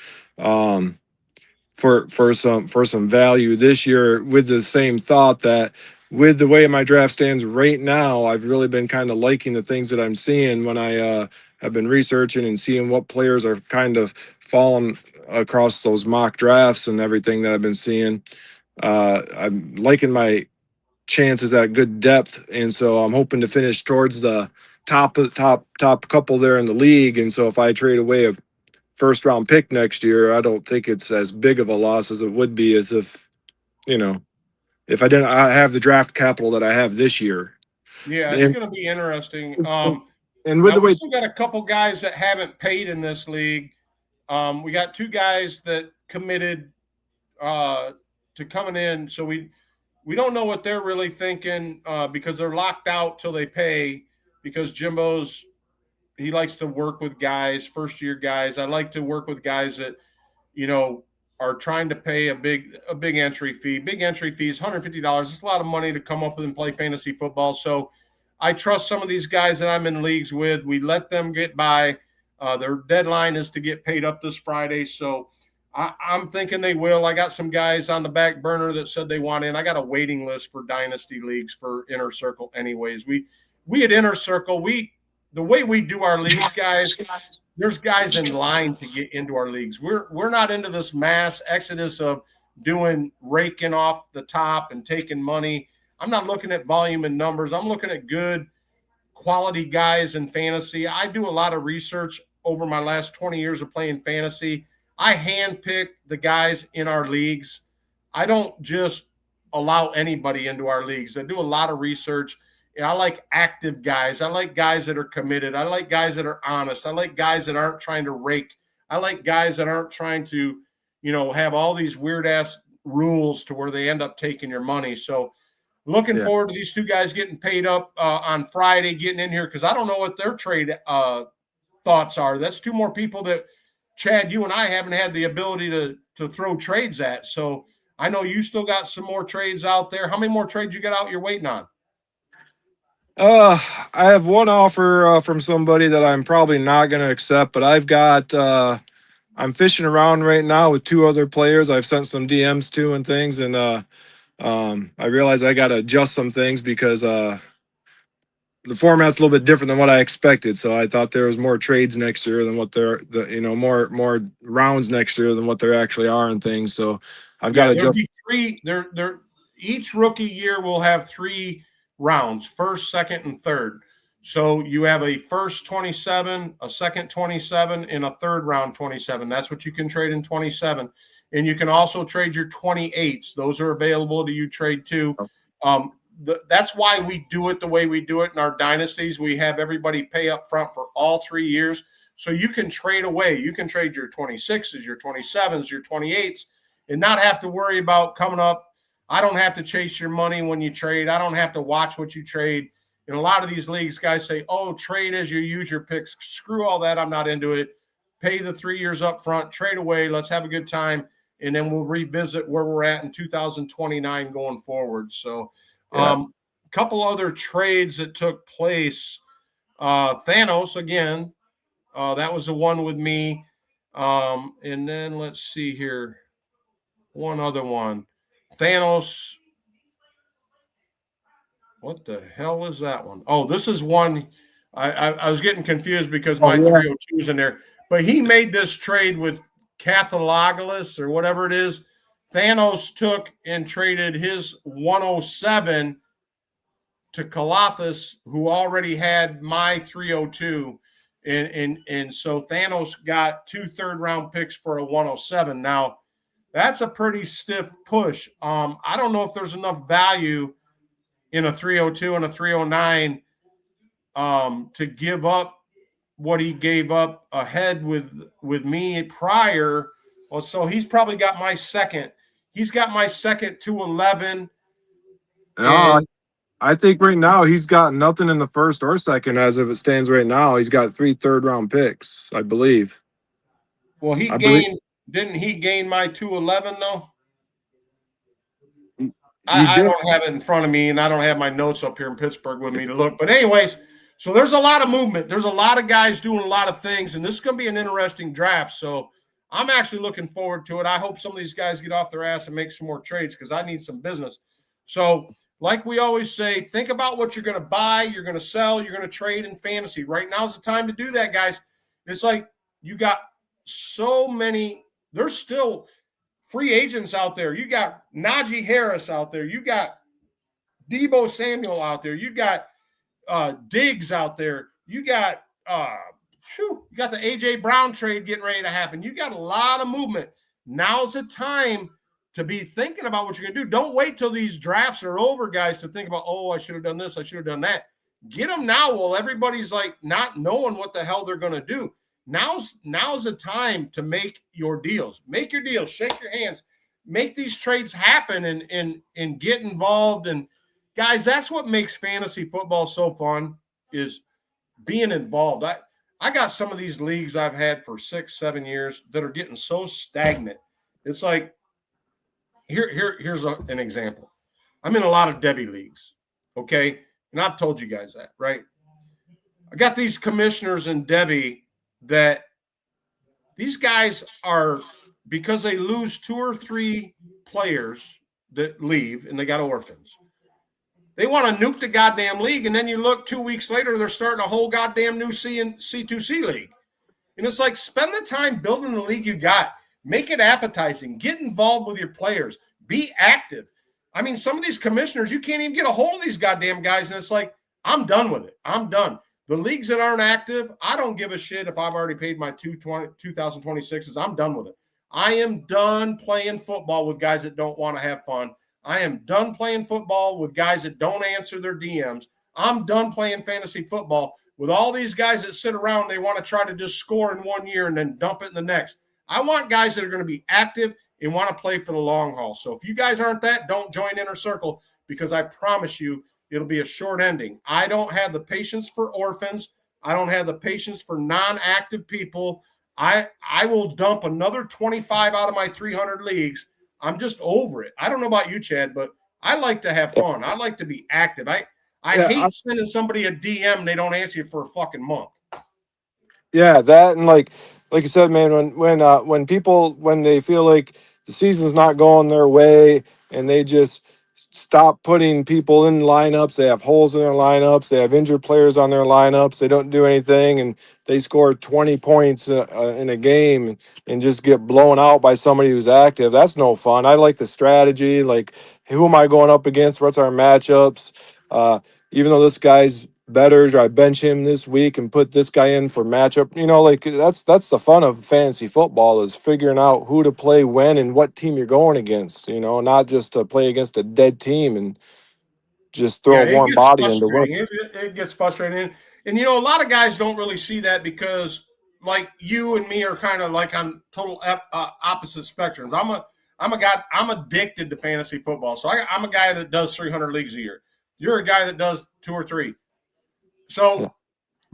for some value this year, with the same thought that with the way my draft stands right now, I've really been kind of liking the things that I'm seeing when I have been researching and seeing what players are kind of falling across those mock drafts and everything that I've been seeing. I'm liking my chances at good depth, and so I'm hoping to finish towards the top couple there in the league. And so if I trade away a first round pick next year, I don't think it's as big of a loss as it would be as if, if I have the draft capital that I have this year. Yeah, it's going to be interesting. And with now the way we still got a couple guys that haven't paid in this league. We got 2 guys that committed to coming in, so we don't know what they're really thinking because they're locked out till they pay. Because he likes to work with guys, first-year guys. I like to work with guys that are trying to pay a big entry fee. Big entry fees, $150. It's a lot of money to come up with and play fantasy football. So I trust some of these guys that I'm in leagues with. We let them get by. Their deadline is to get paid up this Friday. So I'm thinking they will. I got some guys on the back burner that said they want in. I got a waiting list for dynasty leagues for Inner Circle anyways. We at Inner Circle, the way we do our leagues, guys, there's guys in line to get into our leagues. We're not into this mass exodus of raking off the top and taking money. I'm not looking at volume and numbers. I'm looking at good quality guys in fantasy. I do a lot of research over my last 20 years of playing fantasy. I handpick the guys in our leagues. I don't just allow anybody into our leagues. I do a lot of research. I like active guys. I like guys that are committed. I like guys that are honest. I like guys that aren't trying to rake. I like guys that aren't trying to, have all these weird ass rules to where they end up taking your money. So looking forward to these 2 guys getting paid up on Friday, getting in here, because I don't know what their trade thoughts are. That's 2 more people that, Chad, you and I haven't had the ability to throw trades at. So I know you still got some more trades out there. How many more trades you got out you're waiting on? I have one offer from somebody that I'm probably not going to accept, but I've got I'm fishing around right now with 2 other players. I've sent some DMs to and things, and I realize I got to adjust some things because the format's a little bit different than what I expected. So I thought there was more trades next year than what more rounds next year than what there actually are and things. So I've got to adjust. Each rookie year will have 3 rounds, first, second, and third. So you have a first 27, a second 27, and a third round 27. That's what you can trade in 27. And you can also trade your 28s. Those are available to you trade too. That's why we do it the way we do it in our dynasties. We have everybody pay up front for all 3 years. So you can trade away. You can trade your 26s, your 27s, your 28s, and not have to worry about coming up. I don't have to chase your money when you trade. I don't have to watch what you trade. In a lot of these leagues, guys say, trade as you use your picks. Screw all that. I'm not into it. Pay the 3 years up front, trade away. Let's have a good time. And then we'll revisit where we're at in 2029 going forward. So a couple other trades that took place. Thanos, again, that was the one with me. And then let's see here. One other one. Thanos. What the hell is that one? Oh, this is one. I was getting confused because my 302 is in there. But he made this trade with Cathalogolus or whatever it is. Thanos took and traded his 107 to Colothus, who already had my 302. And so Thanos got 2 third-round picks for a 107. Now, that's a pretty stiff push. I don't know if there's enough value in a 302 and a 309 to give up what he gave up ahead with me prior. Well, so he's probably got my second. He's got my second 211. I think right now he's got nothing in the first or second as of it stands right now. He's got 3 third-round picks, I believe. Well, didn't he gain my 211 though? I don't have it in front of me, and I don't have my notes up here in Pittsburgh with me to look. But anyways, so there's a lot of movement. There's a lot of guys doing a lot of things, and this is going to be an interesting draft. So I'm actually looking forward to it. I hope some of these guys get off their ass and make some more trades because I need some business. So like we always say, think about what you're going to buy, you're going to sell, you're going to trade in fantasy. Right now's the time to do that, guys. It's like you got so many. There's still free agents out there. You got Najee Harris out there. You got Deebo Samuel out there. You got Diggs out there. You got you got the A.J. Brown trade getting ready to happen. You got a lot of movement. Now's the time to be thinking about what you're going to do. Don't wait till these drafts are over, guys, to think about, oh, I should have done this, I should have done that. Get them now while everybody's like not knowing what the hell they're going to do. Now's the time to make your deals. Make your deals. Shake your hands. Make these trades happen and get involved. And, guys, that's what makes fantasy football so fun is being involved. I got some of these leagues I've had for 6-7 years that are getting so stagnant. It's like, here's an example. I'm in a lot of Devy leagues, okay? And I've told you guys that, right? I got these commissioners in Devy that these guys are, because they lose 2 or 3 players that leave and they got orphans. They want to nuke the goddamn league, and then you look 2 weeks later, they're starting a whole goddamn new C2C league. And it's like, spend the time building the league you got. Make it appetizing. Get involved with your players. Be active. I mean, some of these commissioners, you can't even get a hold of these goddamn guys, and it's like, I'm done with it. I'm done. The leagues that aren't active, I don't give a shit if I've already paid my 2026s. I'm done with it. I am done playing football with guys that don't want to have fun. I am done playing football with guys that don't answer their DMs. I'm done playing fantasy football with all these guys that sit around. They want to try to just score in 1 year and then dump it in the next. I want guys that are going to be active and want to play for the long haul. So if you guys aren't that, don't join Inner Circle, because I promise you it'll be a short ending. I don't have the patience for orphans. I don't have the patience for non-active people. I will dump another 25 out of my 300 leagues. I'm just over it. I don't know about you, Chad, but I like to have fun. I like to be active. I hate sending somebody a DM and they don't answer you for a fucking month. Yeah, that, and like you said, man, when people, when they feel like the season's not going their way and they just stop putting people in lineups, they have holes in their lineups, they have injured players on their lineups, they don't do anything, and they score 20 points in a game and just get blown out by somebody who's active. That's no fun. I like the strategy, like, who am I going up against? What's our matchups? Even though this guy's better, or I bench him this week and put this guy in for matchup. You know, like, that's the fun of fantasy football, is figuring out who to play when and what team you're going against, you know, not just to play against a dead team and just throw a warm body into win. It gets frustrating. And, you know, a lot of guys don't really see that because, like, you and me are kind of like on total opposite spectrums. I'm addicted to fantasy football. So I'm a guy that does 300 leagues a year. You're a guy that does 2 or 3. So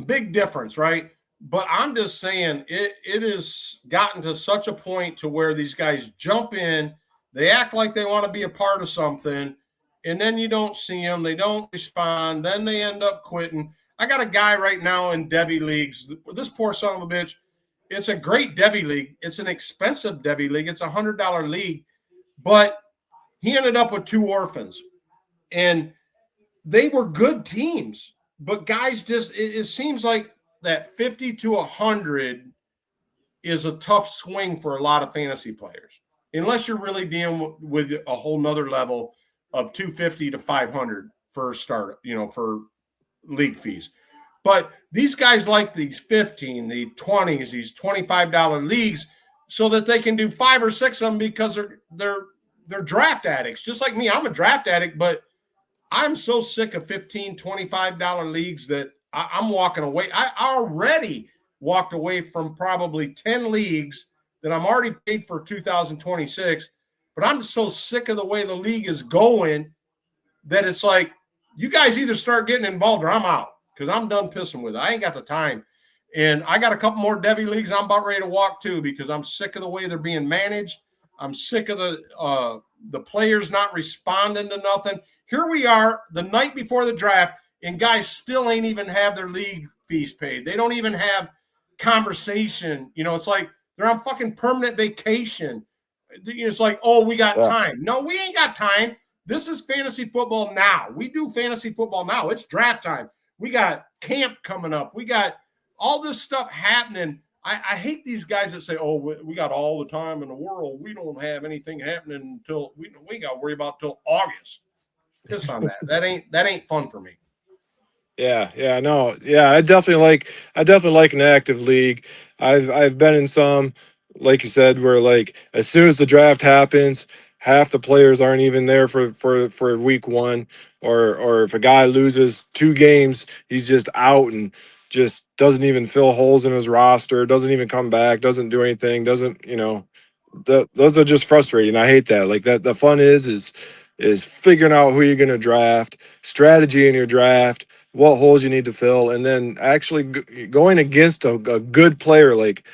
big difference, right? But I'm just saying it has gotten to such a point to where these guys jump in, they act like they want to be a part of something, and then you don't see them, they don't respond, then they end up quitting. I got a guy right now in Devy leagues. This poor son of a bitch, it's a great Devy league. It's an expensive Devy league. It's a $100 league, but he ended up with 2 orphans, and they were good teams. But guys, just it seems like that 50 to 100 is a tough swing for a lot of fantasy players, unless you're really dealing with a whole nother level of 250 to 500 for a start, you know, for league fees. But these guys like these 15, the 20s, these $25 leagues, so that they can do 5 or 6 of them because they're draft addicts, just like me. I'm a draft addict, but I'm so sick of $15, $25 leagues that I'm walking away. I already walked away from probably 10 leagues that I'm already paid for 2026, but I'm so sick of the way the league is going that it's like, you guys either start getting involved or I'm out, because I'm done pissing with it. I ain't got the time. And I got a couple more Devy leagues I'm about ready to walk to, because I'm sick of the way they're being managed. I'm sick of the players not responding to nothing. Here we are the night before the draft, and guys still ain't even have their league fees paid. They don't even have conversation. You know, it's like they're on fucking permanent vacation. It's like, oh, we got time. No, we ain't got time. This is fantasy football now. We do fantasy football now. It's draft time. We got camp coming up. We got all this stuff happening. I hate these guys that say, oh, we got all the time in the world. We don't have anything happening until we got to worry about till August. Piss on that. That ain't fun for me. Yeah, no, yeah. I definitely like an active league. I've been in some, like you said, where like as soon as the draft happens, half the players aren't even there for week one, or if a guy loses 2 games, he's just out and just doesn't even fill holes in his roster, doesn't even come back, doesn't do anything, doesn't, those are just frustrating. I hate that. Like that, the fun is figuring out who you're going to draft, strategy in your draft, what holes you need to fill, and then actually going against a good player. Like,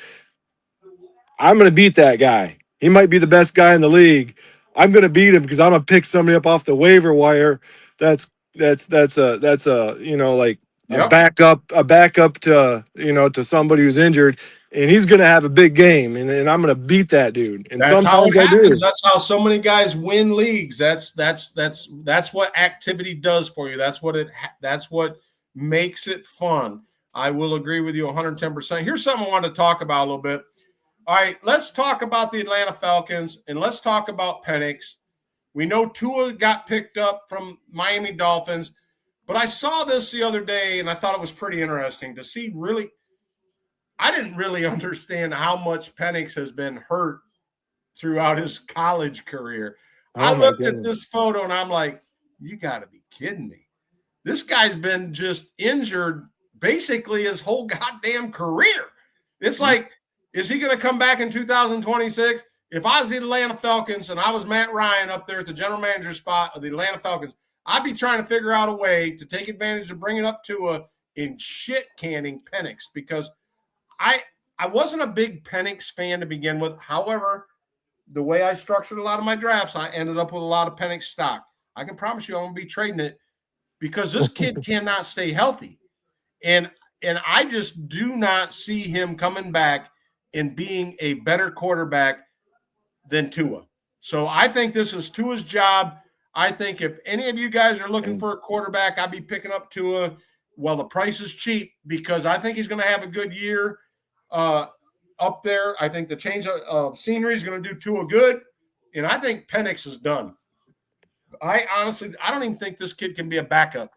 I'm going to beat that guy. He might be the best guy in the league. I'm going to beat him because I'm going to pick somebody up off the waiver wire. That's a like Yep. a backup to to somebody who's injured, and he's going to have a big game, and I'm going to beat that dude. And That's how it sometimes I do. happens. That's how so many guys win leagues. That's what activity does for you. That's what makes it fun. I will agree with you 110%. Here's something I want to talk about a little bit. All right, let's talk about the Atlanta Falcons, and let's talk about Penix. We know Tua got picked up from Miami Dolphins, but I saw this the other day, and I thought it was pretty interesting to see really – I didn't really understand how much Penix has been hurt throughout his college career. I looked at this photo, and I'm like, you got to be kidding me. This guy's been just injured basically his whole goddamn career. It's like, is he going to come back in 2026? If I was the Atlanta Falcons and I was Matt Ryan up there at the general manager spot of the Atlanta Falcons, I'd be trying to figure out a way to take advantage of bringing up Tua in shit canning Penix, because I wasn't a big Penix fan to begin with. However, the way I structured a lot of my drafts, I ended up with a lot of Penix stock. I can promise you I'm going to be trading it because this kid cannot stay healthy. And I just do not see him coming back and being a better quarterback than Tua. So I think this is Tua's job. I think if any of you guys are looking for a quarterback, I'd be picking up Tua while the price is cheap, because I think he's going to have a good year up there. I think the change of scenery is going to do Tua good, and I think Penix is done. I don't even think this kid can be a backup.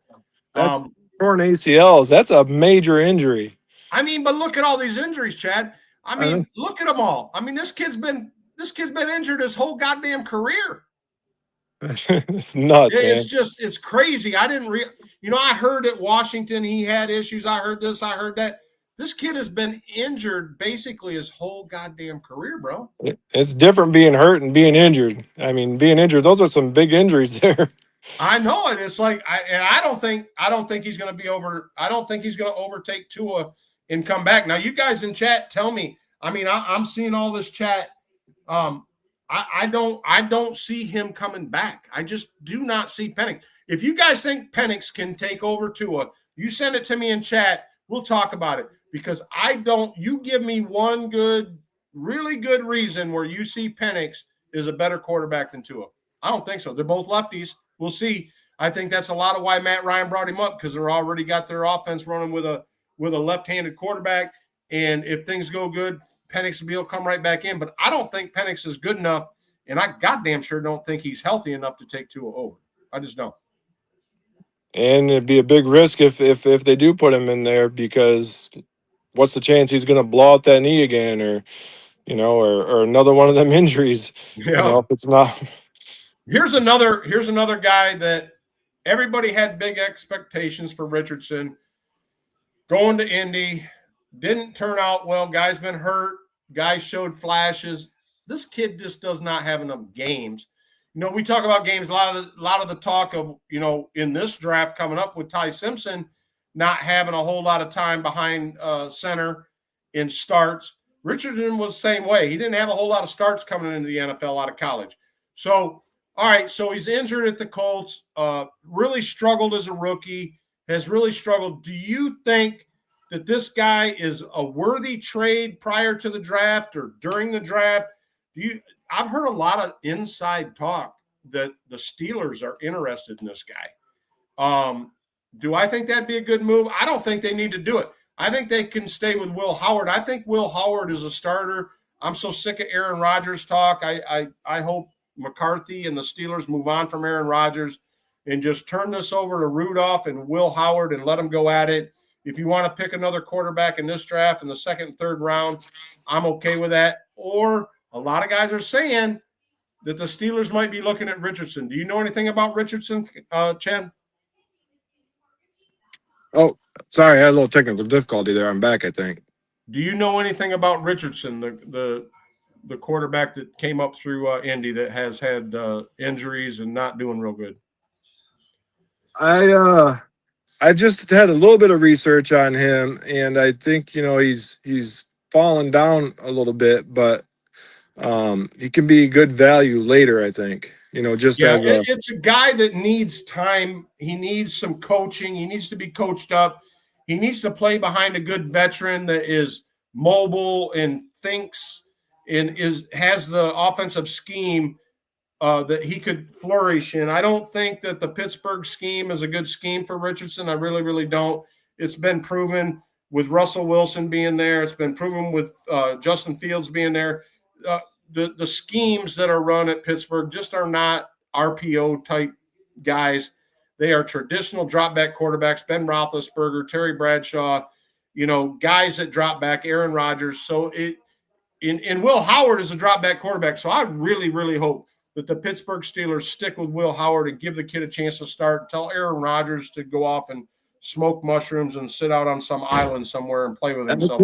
That's torn ACLs. That's a major injury. I mean, but look at all these injuries, Chad. I mean, look at them all. I mean, this kid's been injured his whole goddamn career. It's nuts. It's crazy. I didn't I heard at Washington he had issues. I heard this, I heard that. This kid has been injured basically his whole goddamn career, bro. It's different being hurt and being injured. I mean, being injured, those are some big injuries there. I know it. It's like I don't think he's going to be over. I don't think he's going to overtake Tua and come back. Now, you guys in chat, tell me. I mean, I'm seeing all this chat. I don't see him coming back. I just do not see Penix. If you guys think Penix can take over Tua, you send it to me in chat. We'll talk about it, because I don't. You give me one really good reason where you see Penix is a better quarterback than Tua. I don't think so. They're both lefties. We'll see. I think that's a lot of why Matt Ryan brought him up, because they're already got their offense running with a left-handed quarterback. And if things go good, Penix will come right back in. But I don't think Penix is good enough, and I goddamn sure don't think he's healthy enough to take Tua over. I just don't. And it'd be a big risk if they do put him in there, because what's the chance he's going to blow out that knee again, or another one of them injuries? Yeah. If it's not. Here's another guy that everybody had big expectations for. Richardson going to Indy, didn't turn out well. Guy's been hurt. Guy showed flashes. This kid just does not have enough games. We talk about games. A lot of the talk of in this draft coming up with Ty Simpson not having a whole lot of time behind center in starts. Richardson was the same way. He didn't have a whole lot of starts coming into the NFL out of college. So, all right, so he's injured at the Colts, really struggled as a rookie, has really struggled. Do you think that this guy is a worthy trade prior to the draft or during the draft? I've heard a lot of inside talk that the Steelers are interested in this guy. Do I think that'd be a good move? I don't think they need to do it. I think they can stay with Will Howard. I think Will Howard is a starter. I'm so sick of Aaron Rodgers talk. I hope McCarthy and the Steelers move on from Aaron Rodgers and just turn this over to Rudolph and Will Howard and let them go at it. If you want to pick another quarterback in this draft in the second and third round, I'm okay with that. Or a lot of guys are saying that the Steelers might be looking at Richardson. Do you know anything about Richardson, Chad? Oh, sorry, I had a little technical difficulty there. I'm back, I think. Do you know anything about Richardson, the quarterback that came up through Indy that has had injuries and not doing real good? I just had a little bit of research on him, and I think he's fallen down a little bit, but he can be good value later. I think it's a guy that needs time. He needs some coaching. He needs to be coached up. He needs to play behind a good veteran that is mobile and thinks and has the offensive scheme that he could flourish in. I don't think that the Pittsburgh scheme is a good scheme for Richardson. I really, really don't. It's been proven with Russell Wilson being there. It's been proven with Justin Fields being there. The schemes that are run at Pittsburgh just are not RPO type guys. They are traditional drop back quarterbacks. Ben Roethlisberger, Terry Bradshaw, guys that drop back. Aaron Rodgers. So and Will Howard is a drop back quarterback. So I really, really hope that the Pittsburgh Steelers stick with Will Howard and give the kid a chance to start. Tell Aaron Rodgers to go off and smoke mushrooms and sit out on some island somewhere and play with himself.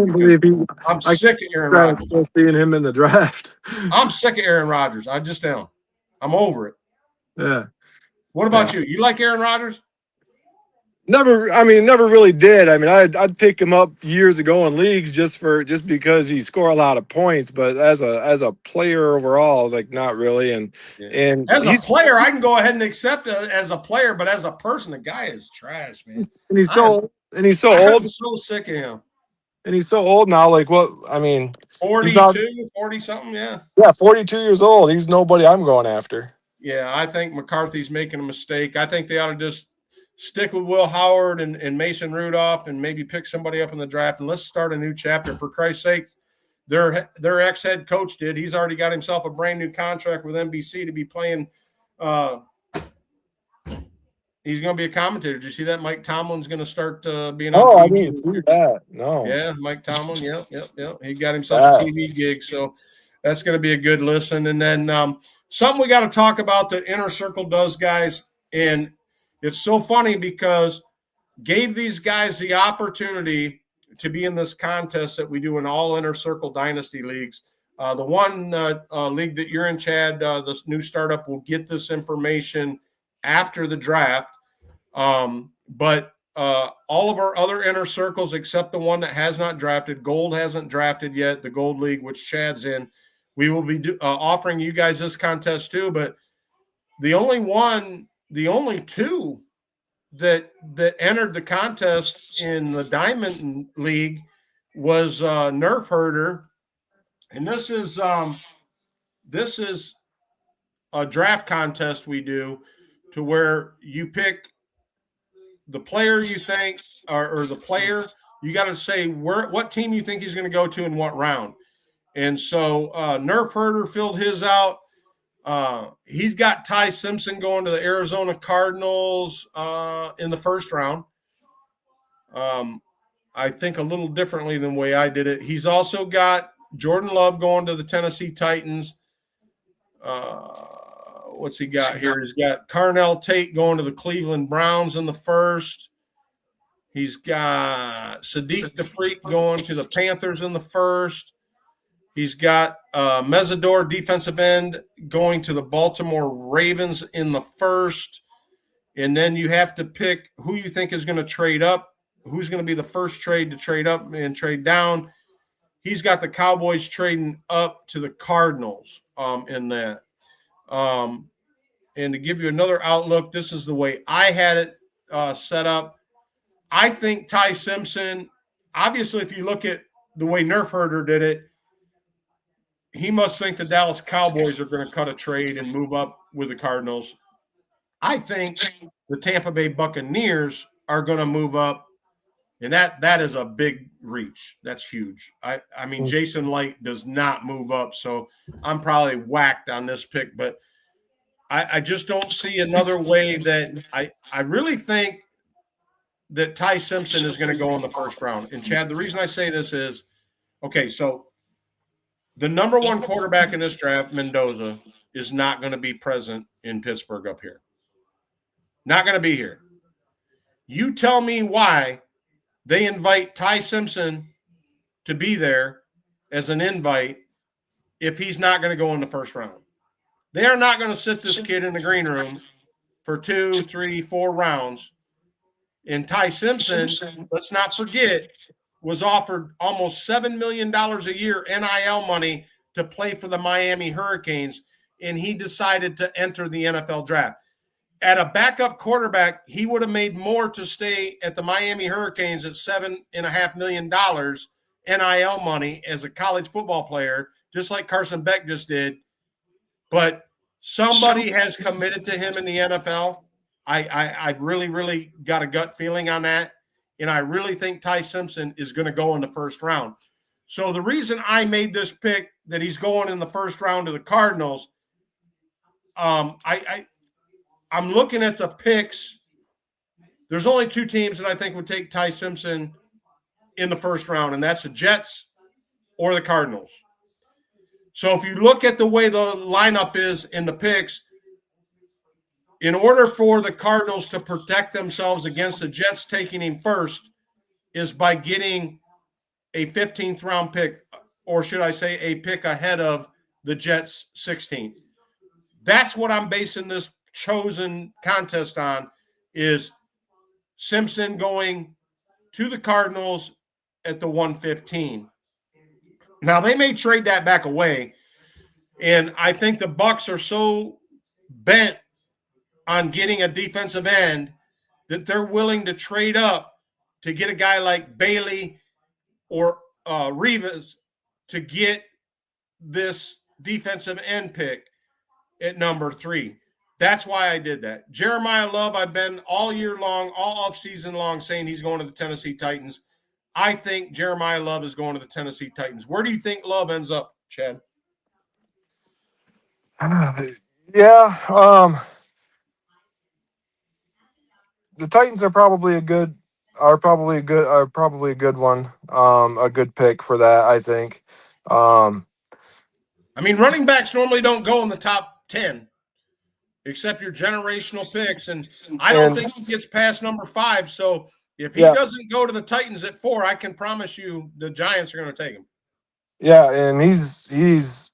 I'm sick of Aaron Rodgers. Seeing him in the draft. I'm sick of Aaron Rodgers. I just am. I'm over it. Yeah. What about you? You like Aaron Rodgers? Never really did. I mean, I'd pick him up years ago in leagues just because he scored a lot of points, but as a player overall, like not really. And as a player, I can go ahead and accept it as a player, but as a person, the guy is trash, man. And he's so old. I'm so sick of him. And he's so old now. Like 42, 40 something, yeah. Yeah, 42 years old. He's nobody I'm going after. Yeah, I think McCarthy's making a mistake. I think they ought to just stick with Will Howard and Mason Rudolph and maybe pick somebody up in the draft and let's start a new chapter. For Christ's sake, their ex-head coach did. He's already got himself a brand new contract with NBC to be playing. He's going to be a commentator. Did you see that? Mike Tomlin's going to start being on TV. I didn't see that. No. Yeah, Mike Tomlin. Yep. He got himself a TV gig, so that's going to be a good listen. And then something we got to talk about that Inner Circle does, guys, and it's so funny because gave these guys the opportunity to be in this contest that we do in all Inner Circle Dynasty leagues. The one league that you're in, Chad, this new startup will get this information after the draft. But all of our other Inner Circles, except the one that has not drafted, Gold hasn't drafted yet, the Gold League, which Chad's in, we will be offering you guys this contest too. But the only two that entered the contest in the Diamond League was Nerf Herder, and this is a draft contest we do to where you pick the player you think or the player you got to say what team you think he's going to go to in what round. And so Nerf Herder filled his out. He's got Ty Simpson going to the Arizona Cardinals in the first round. I think a little differently than the way I did it. He's also got Jordan Love going to the Tennessee Titans. What's he got here? He's got Carnell Tate going to the Cleveland Browns in the first. He's got Sadiq DeFreak going to the Panthers in the first. He's got Mesidor, defensive end, going to the Baltimore Ravens in the first. And then you have to pick who you think is going to trade up, who's going to be the first trade to trade up and trade down. He's got the Cowboys trading up to the Cardinals in that. And to give you another outlook, this is the way I had it set up. I think Ty Simpson, obviously, if you look at the way Nerf Herder did it, he must think the Dallas Cowboys are going to cut a trade and move up with the Cardinals. I think the Tampa Bay Buccaneers are going to move up, and that is a big reach. That's huge. I mean, Jason Light does not move up, so I'm probably whacked on this pick, but I just don't see another way that I really think that Ty Simpson is going to go in the first round. And, Chad, the reason I say this is, okay, so the number one quarterback in this draft, Mendoza, is not going to be present in Pittsburgh up here. Not going to be here. You tell me why they invite Ty Simpson to be there as an invite if he's not going to go in the first round. They are not going to sit this kid in the green room for 2, 3, 4 rounds. And Ty Simpson, let's not forget, was offered almost $7 million a year NIL money to play for the Miami Hurricanes, and he decided to enter the NFL draft. At a backup quarterback, he would have made more to stay at the Miami Hurricanes at $7.5 million NIL money as a college football player, just like Carson Beck just did. But somebody has committed to him in the NFL. I really, really got a gut feeling on that. And I really think Ty Simpson is going to go in the first round. So the reason I made this pick that he's going in the first round to the Cardinals, I'm looking at the picks. There's only 2 teams that I think would take Ty Simpson in the first round, and that's the Jets or the Cardinals. So if you look at the way the lineup is in the picks, in order for the Cardinals to protect themselves against the Jets taking him first is by getting a 15th round pick, or should I say a pick ahead of the Jets 16th. That's what I'm basing this chosen contest on, is Simpson going to the Cardinals at the 115. Now, they may trade that back away, and I think the Bucs are so bent on getting a defensive end that they're willing to trade up to get a guy like Bailey or Rivas to get this defensive end pick at number 3. That's why I did that. Jeremiah Love, I've been all year long, all offseason long, saying he's going to the Tennessee Titans. I think Jeremiah Love is going to the Tennessee Titans. Where do you think Love ends up, Chad? Yeah, the Titans are probably a good one. A good pick for that, I think. I mean, running backs normally don't go in the top 10, except your generational picks, and I don't think he gets past number 5. So if he doesn't go to the Titans at 4, I can promise you the Giants are going to take him. Yeah, and he's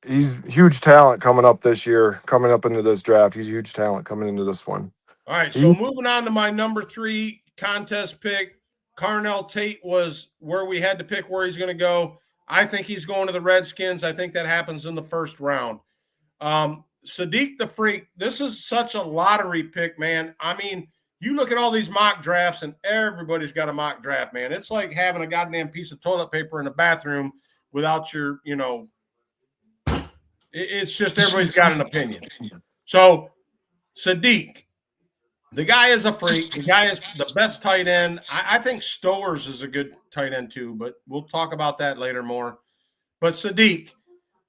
huge talent coming up this year, coming up into this draft. He's a huge talent coming into this one. All right, so moving on to my number 3 contest pick, Carnell Tate was where we had to pick where he's going to go. I think he's going to the Redskins. I think that happens in the first round. Sadiq the Freak, this is such a lottery pick, man. I mean, you look at all these mock drafts, and everybody's got a mock draft, man. It's like having a goddamn piece of toilet paper in the bathroom without your, it's just everybody's got an opinion. So Sadiq, the guy is a freak. The guy is the best tight end. I think Stowers is a good tight end too, but we'll talk about that later more. But Sadiq,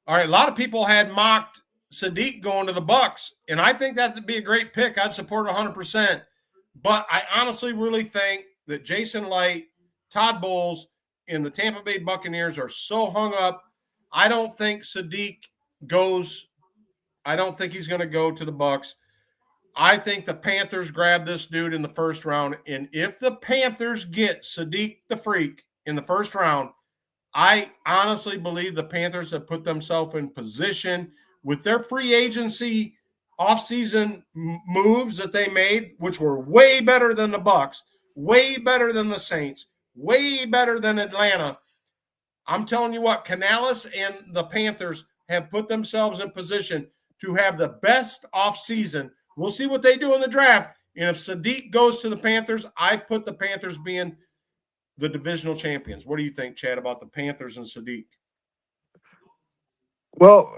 all right, a lot of people had mocked Sadiq going to the Bucs, and I think that would be a great pick. I'd support 100%. But I honestly really think that Jason Light, Todd Bowles, and the Tampa Bay Buccaneers are so hung up. I don't think Sadiq goes. I don't think he's going to go to the Bucs. I think the Panthers grab this dude in the first round. And if the Panthers get Sadiq the Freak in the first round, I honestly believe the Panthers have put themselves in position with their free agency offseason moves that they made, which were way better than the Bucs, way better than the Saints, way better than Atlanta. I'm telling you what, Canales and the Panthers have put themselves in position to have the best offseason. We'll see what they do in the draft. And if Sadiq goes to the Panthers, I put the Panthers being the divisional champions. What do you think, Chad, about the Panthers and Sadiq? Well,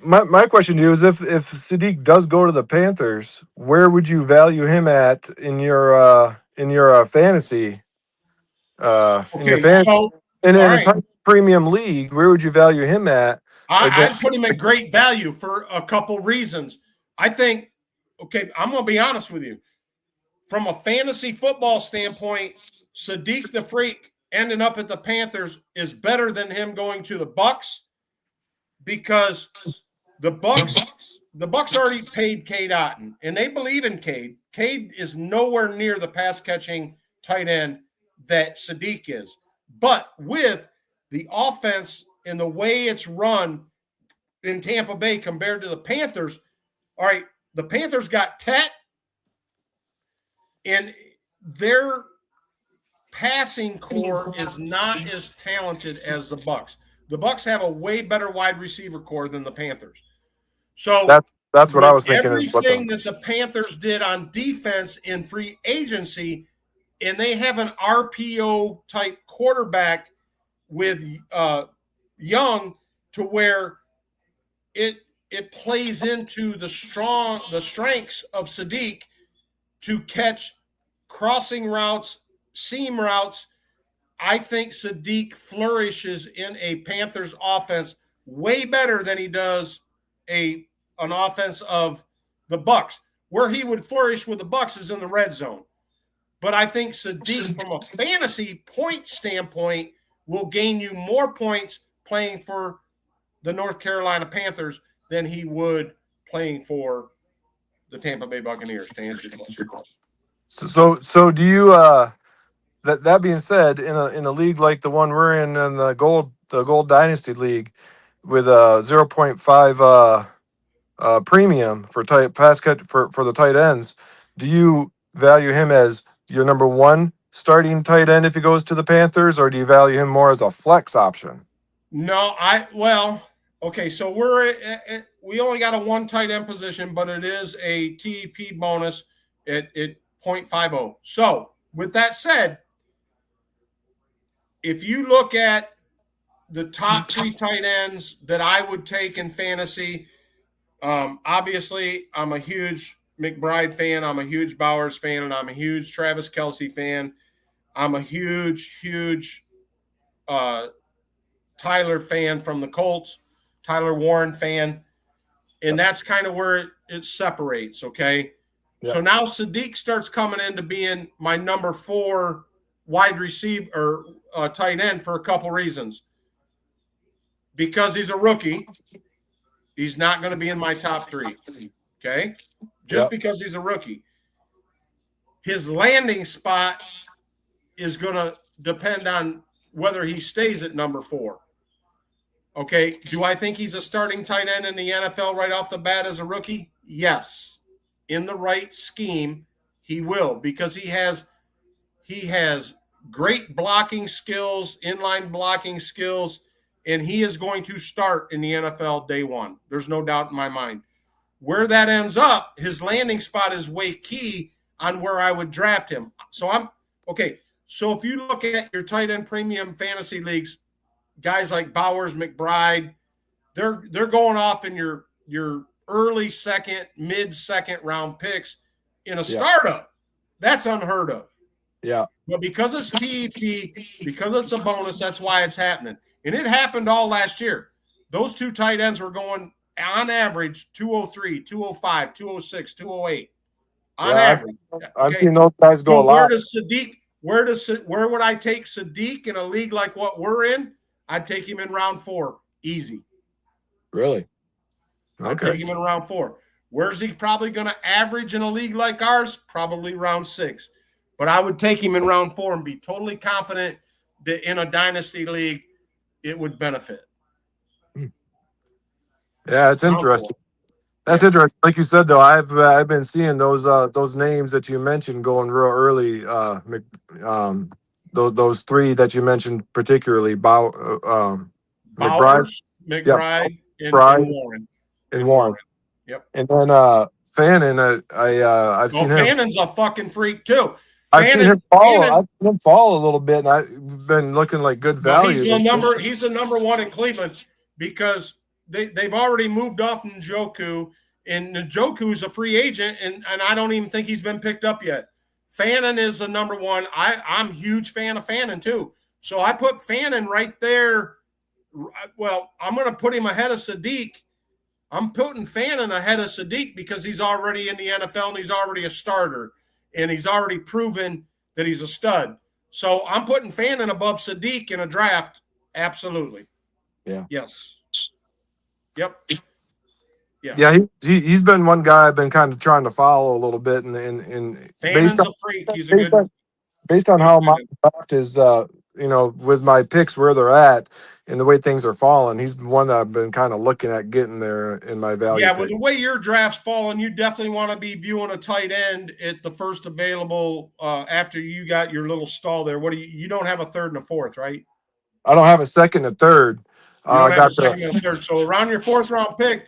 my question to you is, if Sadiq does go to the Panthers, where would you value him at in your fantasy? In your Okay, fantasy, so in all a right, type premium league, where would you value him at I'd against? put him at great value for a couple reasons. I think, okay, I'm going to be honest with you. From a fantasy football standpoint, Sadiq the Freak ending up at the Panthers is better than him going to the Bucks, because the Bucks already paid Cade Otton, and they believe in Cade. Cade is nowhere near the pass catching tight end that Sadiq is. But with the offense and the way it's run in Tampa Bay compared to the Panthers, all right, the Panthers got Tet, and their passing core is not as talented as the Bucks. The Bucks have a way better wide receiver core than the Panthers. So That's what I was thinking. Everything that the Panthers did on defense in free agency, and they have an RPO type quarterback with Young, to where it plays into the strengths of Sadiq to catch crossing routes, seam routes. I think Sadiq flourishes in a Panthers offense way better than he does an offense of the Bucks. Where he would flourish with the Bucks is in the red zone. But I think Sadiq, from a fantasy point standpoint, will gain you more points playing for the North Carolina Panthers than he would playing for the Tampa Bay Buccaneers, to answer your question. So do you? That being said, in a league like the one we're in the Gold Dynasty League, with a 0.5 premium for pass catch for the tight ends, do you value him as your number one starting tight end if he goes to the Panthers, or do you value him more as a flex option? No, okay, so we only got a one tight end position, but it is a TEP bonus at 0.50. So with that said, if you look at the top three tight ends that I would take in fantasy, obviously I'm a huge McBride fan, I'm a huge Bowers fan, and I'm a huge Travis Kelce fan. I'm a huge Tyler fan from the Colts, Tyler Warren fan, and that's kind of where it separates, okay? Yeah. So now Sadiq starts coming into being my number 4 wide receiver or tight end for a couple reasons. Because he's a rookie, he's not going to be in my top 3, okay? Just because he's a rookie. His landing spot is going to depend on whether he stays at number 4. Okay, do I think he's a starting tight end in the NFL right off the bat as a rookie? Yes. In the right scheme, he will, because he has great blocking skills, inline blocking skills, and he is going to start in the NFL day one. There's no doubt in my mind. Where that ends up, his landing spot is way key on where I would draft him. So So if you look at your tight end premium fantasy leagues, guys like Bowers, McBride, they're going off in your early second, mid-second round picks in a startup. That's unheard of. Yeah. But because it's TEP, because it's a bonus, that's why it's happening. And it happened all last year. Those two tight ends were going on average 203, 205, 206, 208 on average. I've seen those guys go a lot. Where would I take Sadiq in a league like what we're in? I'd take him in round 4. Easy. Really? Okay. I'd take him in round 4. Where's he probably going to average in a league like ours? Probably round 6. But I would take him in round 4 and be totally confident that in a dynasty league, it would benefit. Yeah, it's interesting. That's interesting. Like you said, though, I've been seeing those names that you mentioned going real early. Those 3 that you mentioned, particularly Bowers, McBride, and Warren. And Warren. Yep. And then Fannin, I've seen him. Fannon's a fucking freak too. I've seen him fall a little bit, and I've been looking like good value. He's the number 1 in Cleveland because they've already moved off Njoku, and Njoku's a free agent, and I don't even think he's been picked up yet. Fannin is the number one. I'm a huge fan of Fannin too. So I put Fannin right there. Well, I'm going to put him ahead of Sadiq. I'm putting Fannin ahead of Sadiq because he's already in the NFL and he's already a starter, and he's already proven that he's a stud. So I'm putting Fannin above Sadiq in a draft. Absolutely. Yeah. Yes. Yep. Yeah, he's been one guy I've been kind of trying to follow a little bit, and Fannin's a freak. He's a good. Based on how my draft is, with my picks where they're at and the way things are falling, he's one that I've been kind of looking at getting there in my value. Yeah, well, the way your draft's falling, you definitely want to be viewing a tight end at the first available after you got your little stall there. What do you don't have a third and a fourth, right? I don't have a second and third. You don't have a second and a third. So around your fourth round pick,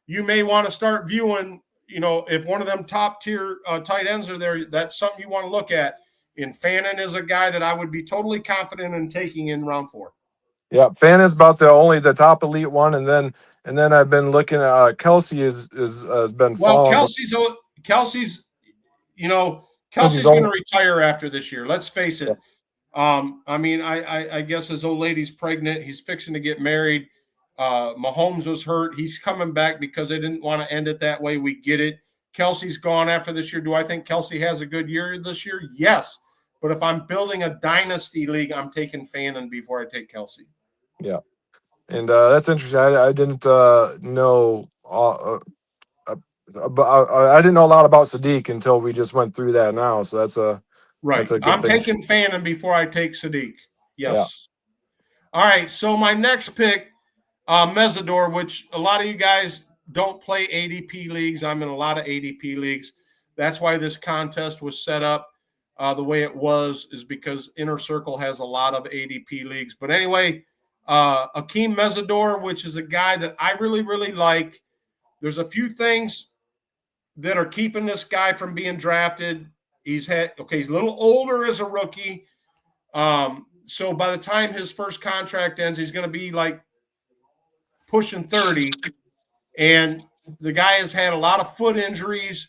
you may want to start viewing, if one of them top tier tight ends are there, that's something you want to look at. And Fannin is a guy that I would be totally confident in taking in round 4. Yeah, Fannin's about the top elite one, and then I've been looking at Kelsey has been falling. Kelsey's going to retire after this year. Let's face it. Yeah. I guess his old lady's pregnant. He's fixing to get married. Mahomes was hurt. He's coming back because they didn't want to end it that way. We get it. Kelsey's gone after this year. Do I think Kelsey has a good year this year? Yes. But if I'm building a dynasty league, I'm taking Fannin before I take Kelsey. Yeah. And that's interesting. I didn't know I didn't know a lot about Sadiq until we just went through that now. So that's a right. I'm taking Fannin before I take Sadiq. Yes. Yeah. All right. So my next pick, Mesidor, which a lot of you guys don't play ADP leagues. I'm in a lot of ADP leagues. That's why this contest was set up the way it was, is because Inner Circle has a lot of ADP leagues. But anyway, Akeem Mesidor, which is a guy that I really, really like. There's a few things that are keeping this guy from being drafted. He's a little older as a rookie. So by the time his first contract ends, he's going to be like pushing 30. And the guy has had a lot of foot injuries.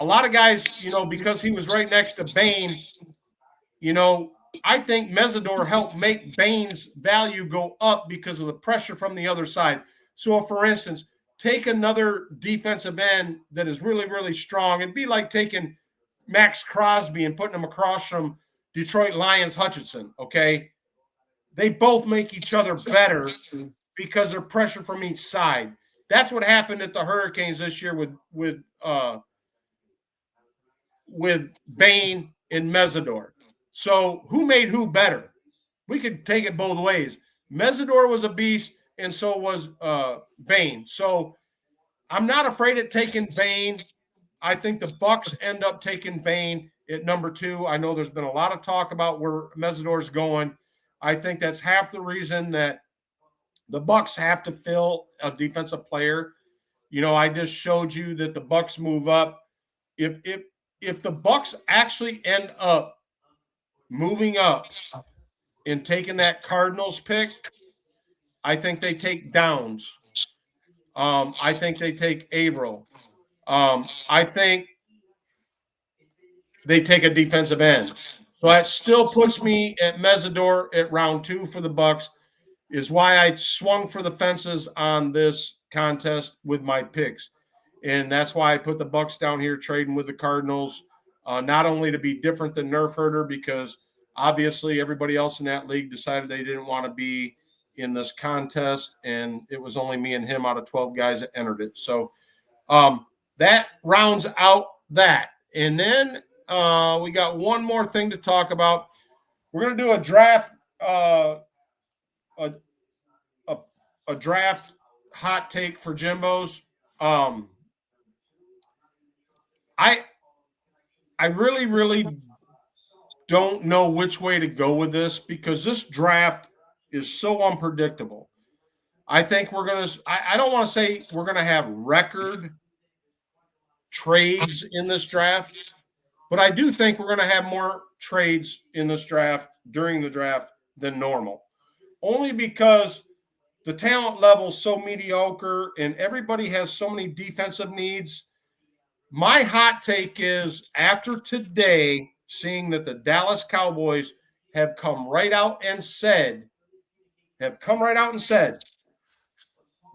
A lot of guys, because he was right next to Bain, I think Mesidor helped make Bain's value go up because of the pressure from the other side. So, for instance, take another defensive end that is really, really strong. It'd be like taking Max Crosby and putting him across from Detroit Lions Hutchinson, okay? They both make each other better because they're pressure from each side. That's what happened at the Hurricanes this year with Bain and Mesidor. So who made who better? We could take it both ways. Mesidor was a beast, and so was Bain. So I'm not afraid of taking Bain. I think the Bucs end up taking Bain at number 2. I know there's been a lot of talk about where Mesidor's going. I think that's half the reason that the Bucs have to fill a defensive player. I just showed you that the Bucs move up. If the Bucs actually end up moving up and taking that Cardinals pick, I think they take Downs. I think they take Averill. I think they take a defensive end. So that still puts me at Mesidor at round 2 for the Bucs, is why I swung for the fences on this contest with my picks. And that's why I put the Bucs down here trading with the Cardinals, not only to be different than Nerf Herder, because obviously everybody else in that league decided they didn't want to be in this contest, and it was only me and him out of 12 guys that entered it. So that rounds out that. And then we got one more thing to talk about. We're going to do a draft a draft hot take for Jimbo's. I really, really don't know which way to go with this, because this draft is so unpredictable. I think we're going to – I don't want to say we're going to have record trades in this draft, but I do think we're going to have more trades in this draft during the draft than normal. Only because the talent level is so mediocre and everybody has so many defensive needs. My hot take is, after today, seeing that the Dallas Cowboys have come right out and said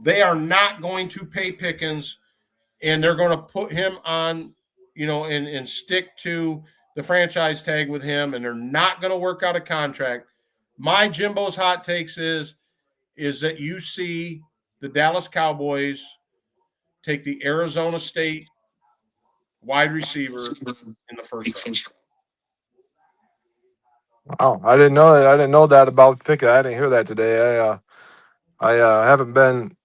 they are not going to pay Pickens, and they're going to put him on, and stick to the franchise tag with him, and they're not going to work out a contract. My Jimbo's hot takes is that you see the Dallas Cowboys take the Arizona State wide receiver in the first round. Wow, I didn't know that. I didn't know that about Pickett. I didn't hear that today. I haven't been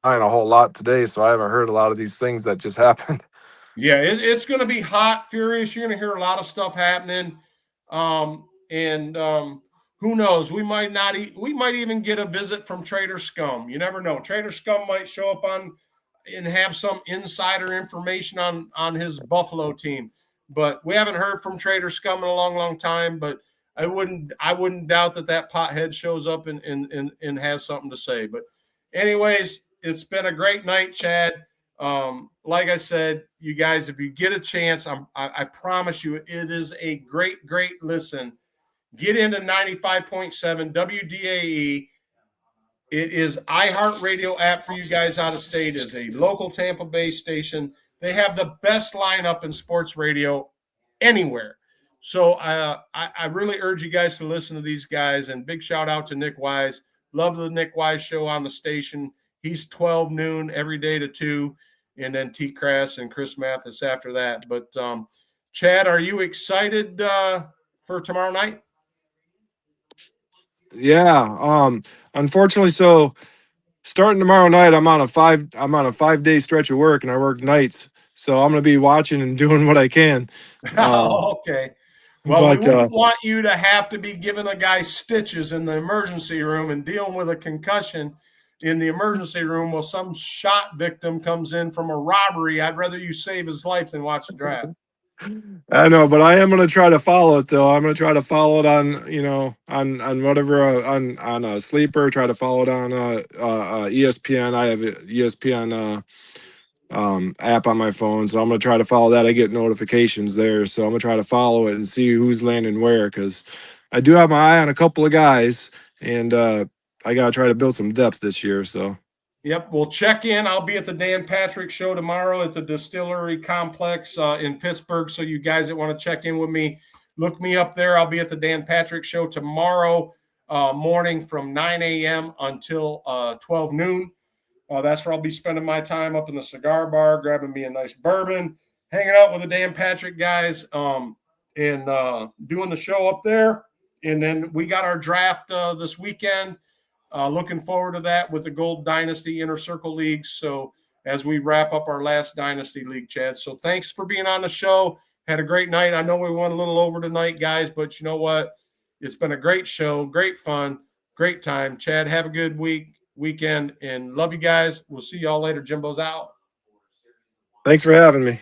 buying a whole lot today, so I haven't heard a lot of these things that just happened. Yeah, it's going to be hot, furious. You're going to hear a lot of stuff happening, and who knows? We might even get a visit from Trader Scum. You never know. Trader Scum might show up on and have some insider information on his Buffalo team. But we haven't heard from Trader Scum in a long, long time. But I wouldn't doubt that pothead shows up and has something to say. But anyways, it's been a great night, Chad. Like I said, you guys, if you get a chance, I promise you, it is a great, great listen. Get into 95.7 WDAE. It is iHeartRadio app for you guys out of state. It's a local Tampa Bay station. They have the best lineup in sports radio anywhere. So I really urge you guys to listen to these guys. And big shout out to Nick Wise. Love the Nick Wise show on the station. He's 12 noon every day to 2. And then T. Crass and Chris Mathis after that. But, Chad, are you excited for tomorrow night? Yeah. Unfortunately, so starting tomorrow night, I'm on a 5-day stretch of work, and I work nights. So I'm going to be watching and doing what I can. Okay. Well, we wouldn't want you to have to be giving a guy stitches in the emergency room and dealing with a concussion in the emergency room while some shot victim comes in from a robbery. I'd rather you save his life than watch the draft. I know, but I am going to try to follow it, though. I'm going to try to follow it on, on whatever, on a sleeper, try to follow it on ESPN. I have an ESPN app on my phone, so I'm going to try to follow that. I get notifications there, so I'm going to try to follow it and see who's landing where, because I do have my eye on a couple of guys, and I got to try to build some depth this year, so. Yep, we'll check in. I'll be at the Dan Patrick Show tomorrow at the Distillery Complex in Pittsburgh. So you guys that want to check in with me, look me up there. I'll be at the Dan Patrick Show tomorrow morning from 9 a.m. until 12 noon. That's where I'll be spending my time, up in the cigar bar, grabbing me a nice bourbon, hanging out with the Dan Patrick guys, and doing the show up there. And then we got our draft this weekend. Looking forward to that with the Gold Dynasty Inner Circle League. So as we wrap up our last Dynasty League, Chad. So thanks for being on the show. Had a great night. I know we went a little over tonight, guys, but you know what? It's been a great show, great fun, great time. Chad, have a good weekend, and love you guys. We'll see y'all later. Jimbo's out. Thanks for having me.